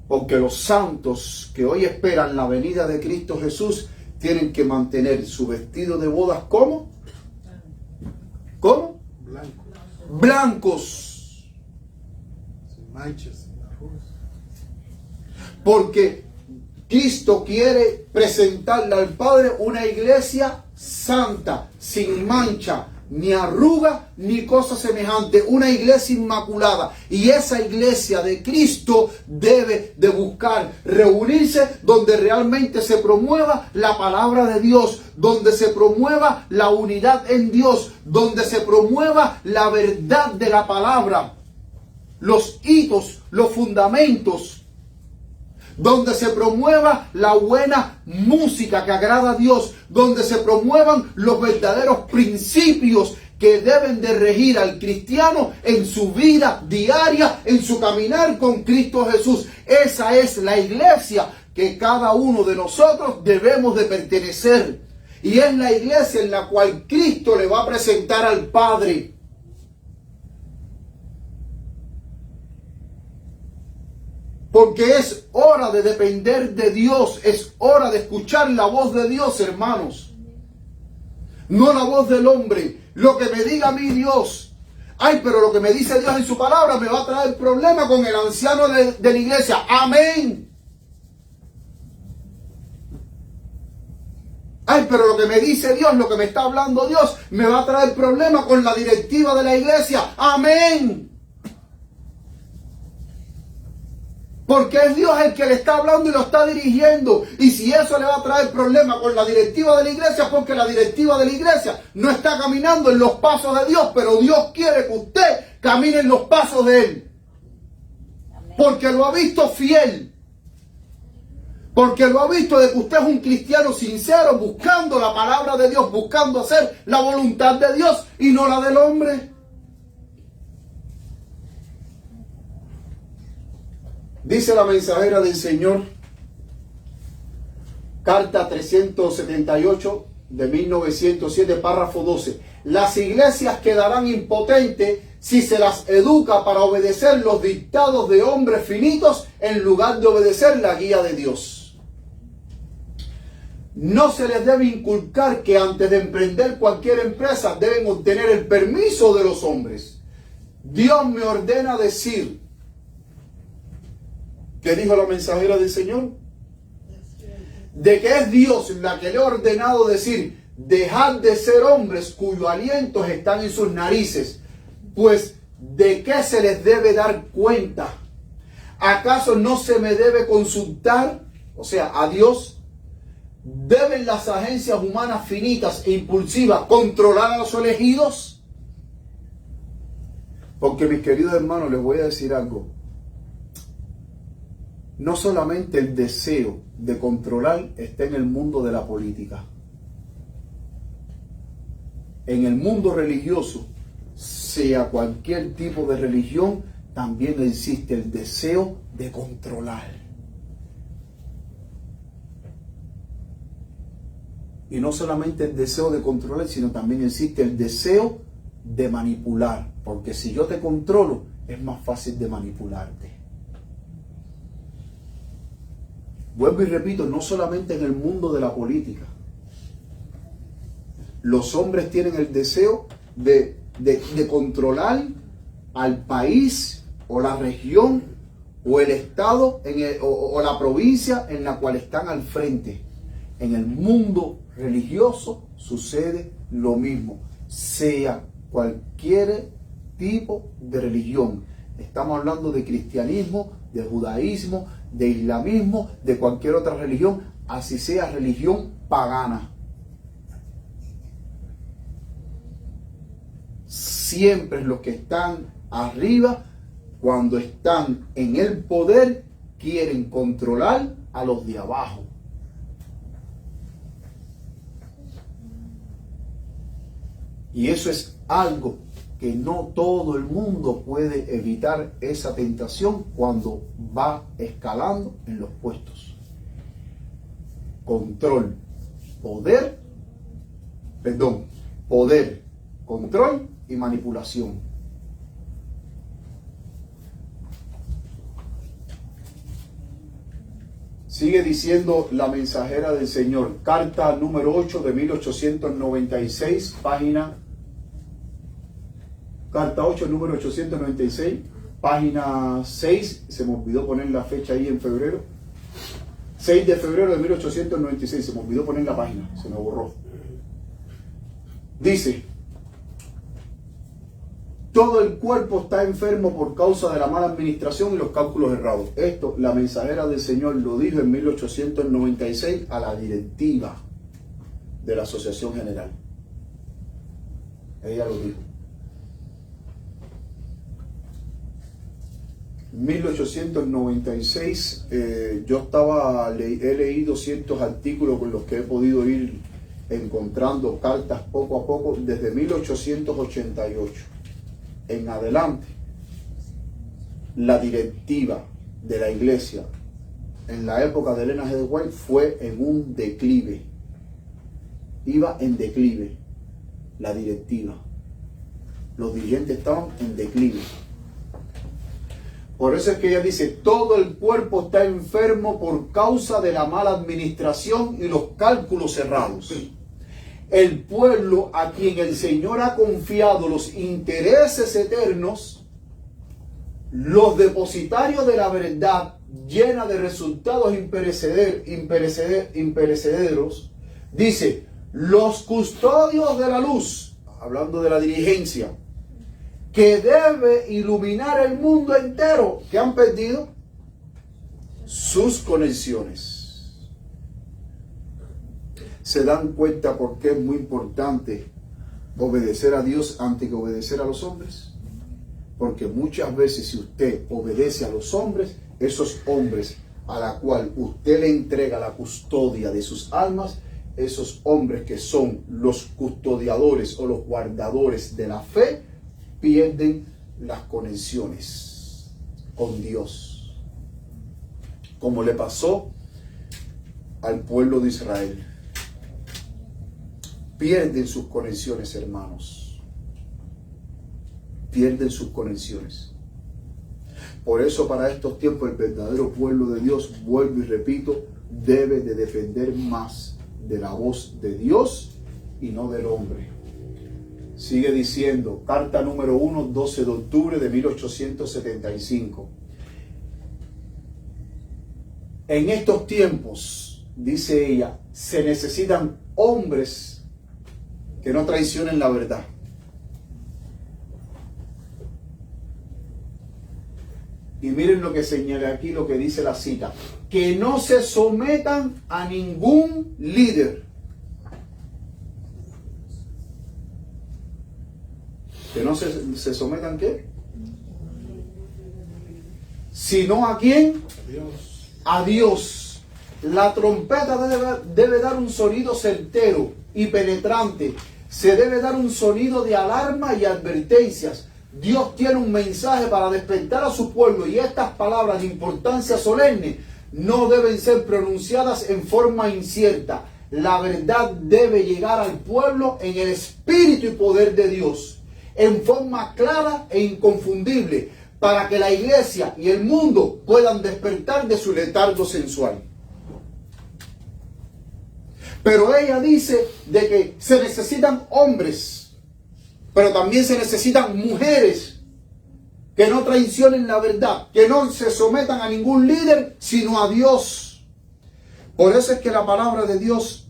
Porque los santos que hoy esperan la venida de Cristo Jesús tienen que mantener su vestido de bodas, ¿cómo? ¿Cómo? Blanco. Blancos. Sin manchas, sin arrugas. Porque Cristo quiere presentarle al Padre una iglesia santa, sin mancha, ni arruga, ni cosa semejante, una iglesia inmaculada. Y esa iglesia de Cristo debe de buscar reunirse donde realmente se promueva la palabra de Dios, donde se promueva la unidad en Dios, donde se promueva la verdad de la palabra, los hitos, los fundamentos, donde se promueva la buena música que agrada a Dios, donde se promuevan los verdaderos principios que deben de regir al cristiano en su vida diaria, en su caminar con Cristo Jesús. Esa es la iglesia que cada uno de nosotros debemos de pertenecer. Y es la iglesia en la cual Cristo le va a presentar al Padre. Porque es hora de depender de Dios, es hora de escuchar la voz de Dios, hermanos. No la voz del hombre, lo que me diga a mí Dios. Ay, pero lo que me dice Dios en su palabra me va a traer problema con el anciano de la iglesia. Amén. Ay, pero lo que me dice Dios, lo que me está hablando Dios, me va a traer problema con la directiva de la iglesia. Amén. Porque es Dios el que le está hablando y lo está dirigiendo. Y si eso le va a traer problema con la directiva de la iglesia, porque la directiva de la iglesia no está caminando en los pasos de Dios, pero Dios quiere que usted camine en los pasos de Él. Porque lo ha visto fiel. Porque lo ha visto de que usted es un cristiano sincero, buscando la palabra de Dios, buscando hacer la voluntad de Dios y no la del hombre. Dice la mensajera del Señor, carta 378 de 1907, párrafo 12. Las iglesias quedarán impotentes si se las educa para obedecer los dictados de hombres finitos en lugar de obedecer la guía de Dios. No se les debe inculcar que antes de emprender cualquier empresa deben obtener el permiso de los hombres. Dios me ordena decir, ¿qué dijo la mensajera del Señor? De que es Dios la que le ha ordenado decir, dejad de ser hombres cuyos alientos están en sus narices, pues ¿de qué se les debe dar cuenta? ¿Acaso no se me debe consultar, o sea, a Dios? ¿Deben las agencias humanas finitas e impulsivas controlar a los elegidos? Porque, mis queridos hermanos, les voy a decir algo. No solamente el deseo de controlar está en el mundo de la política. En el mundo religioso, sea cualquier tipo de religión, también existe el deseo de controlar. Y no solamente el deseo de controlar, sino también existe el deseo de manipular. Porque si yo te controlo, es más fácil de manipularte. Vuelvo y repito, no solamente en el mundo de la política. Los hombres tienen el deseo de controlar al país o la región o el estado o la provincia en la cual están al frente. En el mundo religioso sucede lo mismo, sea cualquier tipo de religión. Estamos hablando de cristianismo, de judaísmo, de islamismo, de cualquier otra religión, así sea religión pagana. Siempre los que están arriba, cuando están en el poder, quieren controlar a los de abajo. Y eso es algo que no todo el mundo puede evitar, esa tentación cuando va escalando en los puestos. Poder, control y manipulación. Sigue diciendo la mensajera del Señor, carta número 8 de 1896, carta 8, número 896, página 6, se me olvidó poner la fecha ahí en febrero, 6 de febrero de 1896, se me olvidó poner la página, se me borró. Dice, todo el cuerpo está enfermo por causa de la mala administración y los cálculos errados. Esto, la mensajera del Señor lo dijo en 1896 a la directiva de la Asociación General. Ella lo dijo. 1896, yo he leído ciertos artículos con los que he podido ir encontrando cartas poco a poco desde 1888 en adelante. La directiva de la iglesia en la época de Ellen G. White fue en un declive, iba en declive la directiva, los dirigentes estaban en declive. Por eso es que ella dice, todo el cuerpo está enfermo por causa de la mala administración y los cálculos errados. El pueblo a quien el Señor ha confiado los intereses eternos, los depositarios de la verdad llena de resultados imperecederos, dice, los custodios de la luz, hablando de la dirigencia, que debe iluminar el mundo entero, que han perdido sus conexiones. Se dan cuenta por qué es muy importante obedecer a Dios antes que obedecer a los hombres. Porque muchas veces si usted obedece a los hombres, esos hombres a la cual usted le entrega la custodia de sus almas, esos hombres que son los custodiadores o los guardadores de la fe, pierden las conexiones con Dios, como le pasó al pueblo de Israel. Pierden sus conexiones, hermanos, pierden sus conexiones. Por eso para estos tiempos el verdadero pueblo de Dios, vuelvo y repito, debe de defender más de la voz de Dios y no del hombre. Sigue diciendo, carta número 1, 12 de octubre de 1875. En estos tiempos, dice ella, se necesitan hombres que no traicionen la verdad. Y miren lo que señala aquí, lo que dice la cita. Que no se sometan a ningún líder. Que no se sometan, ¿qué? Sino ¿a quién? Dios. A Dios. La trompeta debe dar un sonido certero y penetrante. Se debe dar un sonido de alarma y advertencias. Dios tiene un mensaje para despertar a su pueblo, y estas palabras de importancia solemne no deben ser pronunciadas en forma incierta. La verdad debe llegar al pueblo en el espíritu y poder de Dios, en forma clara e inconfundible, para que la iglesia y el mundo puedan despertar de su letargo sensual. Pero ella dice de que se necesitan hombres, pero también se necesitan mujeres que no traicionen la verdad, que no se sometan a ningún líder, sino a Dios. Por eso es que la palabra de Dios,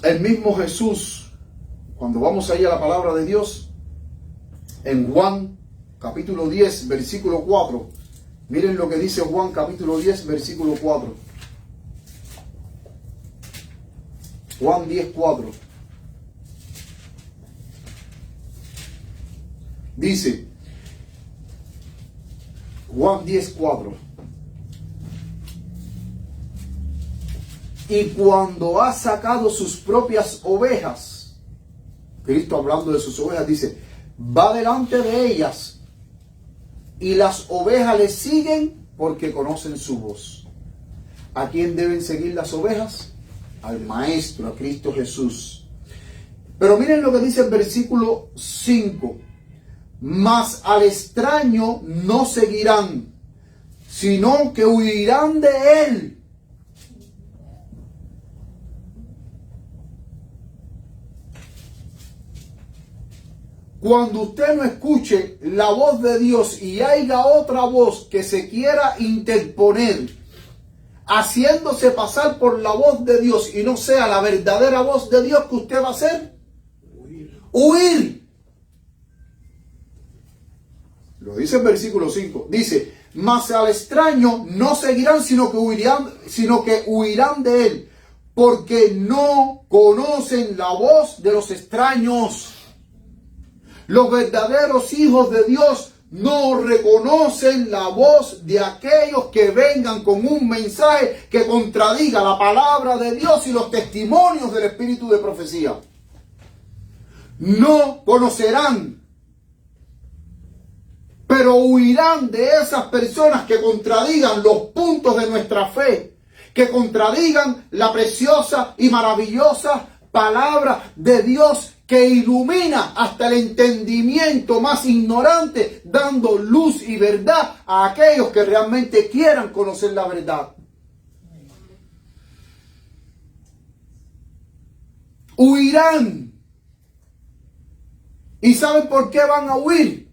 el mismo Jesús, cuando vamos ahí a la palabra de Dios, en Juan capítulo 10, versículo 4, miren lo que dice Juan capítulo 10, versículo 4. Juan 10, 4. Dice, Juan 10, 4. Y cuando ha sacado sus propias ovejas, Cristo hablando de sus ovejas, dice, va delante de ellas y las ovejas le siguen porque conocen su voz. ¿A quién deben seguir las ovejas? Al Maestro, a Cristo Jesús. Pero miren lo que dice el versículo 5. Mas al extraño no seguirán, sino que huirán de él. Cuando usted no escuche la voz de Dios y haya otra voz que se quiera interponer, haciéndose pasar por la voz de Dios y no sea la verdadera voz de Dios, ¿que usted va a hacer? Huir. Lo dice el versículo 5. Dice, mas al extraño no seguirán, sino que huirán de él, porque no conocen la voz de los extraños. Los verdaderos hijos de Dios no reconocen la voz de aquellos que vengan con un mensaje que contradiga la palabra de Dios y los testimonios del espíritu de profecía. No conocerán, pero huirán de esas personas que contradigan los puntos de nuestra fe, que contradigan la preciosa y maravillosa palabra de Dios, que ilumina hasta el entendimiento más ignorante, dando luz y verdad a aquellos que realmente quieran conocer la verdad. Huirán. ¿Y saben por qué van a huir?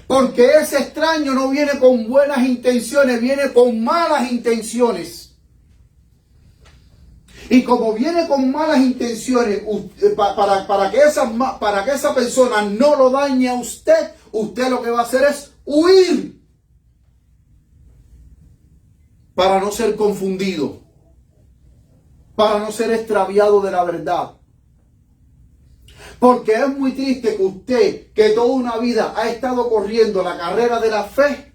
Porque ese extraño no viene con buenas intenciones, viene con malas intenciones. Y como viene con malas intenciones, para que esa persona no lo dañe a usted, usted lo que va a hacer es huir. Para no ser confundido. Para no ser extraviado de la verdad. Porque es muy triste que usted, que toda una vida ha estado corriendo la carrera de la fe,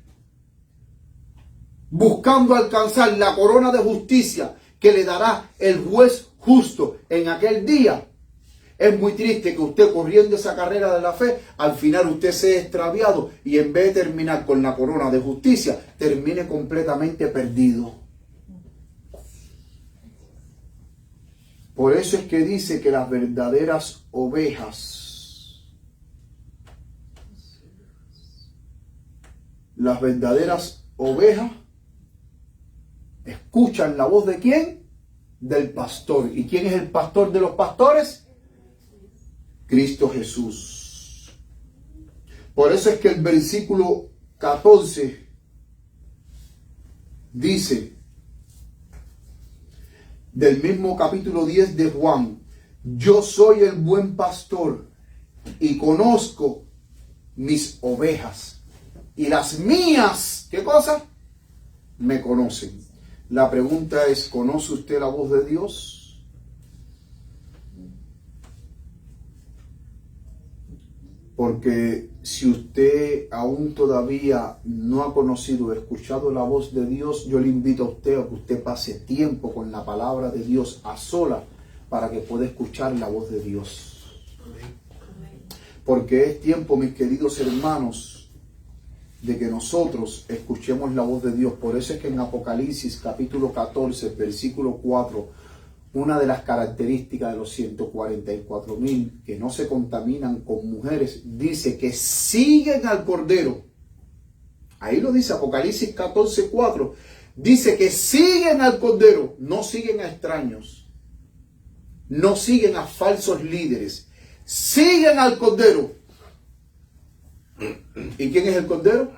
buscando alcanzar la corona de justicia que le dará el juez justo en aquel día. Es muy triste que usted, corriendo esa carrera de la fe, al final usted sea extraviado y en vez de terminar con la corona de justicia, termine completamente perdido. Por eso es que dice que las verdaderas ovejas, escuchan la voz de ¿quién? Del pastor. ¿Y quién es el pastor de los pastores? Cristo Jesús. Por eso es que el versículo 14 dice, del mismo capítulo 10 de Juan, yo soy el buen pastor, y conozco mis ovejas. Y las mías, ¿qué cosa? Me conocen. La pregunta es, ¿conoce usted la voz de Dios? Porque si usted aún todavía no ha conocido o escuchado la voz de Dios, yo le invito a usted a que usted pase tiempo con la palabra de Dios a sola para que pueda escuchar la voz de Dios. Porque es tiempo, mis queridos hermanos, de que nosotros escuchemos la voz de Dios. Por eso es que en Apocalipsis capítulo 14, versículo 4, una de las características de los 144,000 que no se contaminan con mujeres, dice que siguen al Cordero. Ahí lo dice Apocalipsis 14, 4. Dice que siguen al Cordero, no siguen a extraños, no siguen a falsos líderes, siguen al Cordero. ¿Y quién es el Cordero?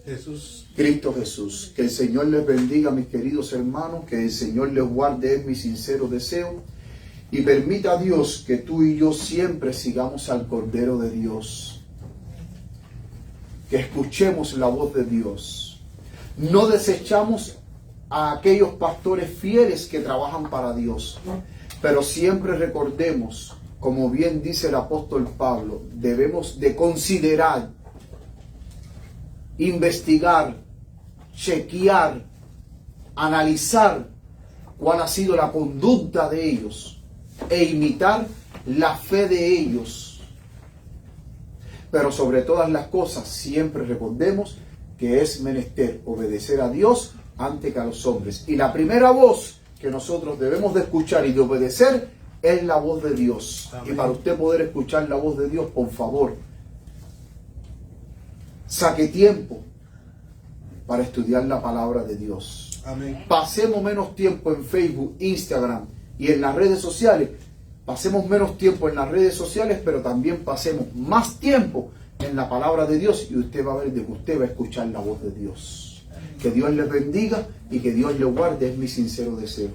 Jesús. Cristo Jesús. Que el Señor les bendiga, mis queridos hermanos, que el Señor les guarde, es mi sincero deseo, y permita a Dios que tú y yo siempre sigamos al Cordero de Dios, que escuchemos la voz de Dios, no desechamos a aquellos pastores fieles que trabajan para Dios, pero siempre recordemos, como bien dice el apóstol Pablo, debemos de considerar, investigar, chequear, analizar cuál ha sido la conducta de ellos e imitar la fe de ellos. Pero sobre todas las cosas siempre recordemos que es menester obedecer a Dios antes que a los hombres. Y la primera voz que nosotros debemos de escuchar y de obedecer es la voz de Dios. Amén. Y para usted poder escuchar la voz de Dios, por favor, saque tiempo para estudiar la palabra de Dios. Amén. Pasemos menos tiempo en Facebook, Instagram y en las redes sociales. Pasemos menos tiempo en las redes sociales, pero también pasemos más tiempo en la palabra de Dios y usted va a ver de que usted va a escuchar la voz de Dios. Que Dios les bendiga y que Dios les guarde, es mi sincero deseo.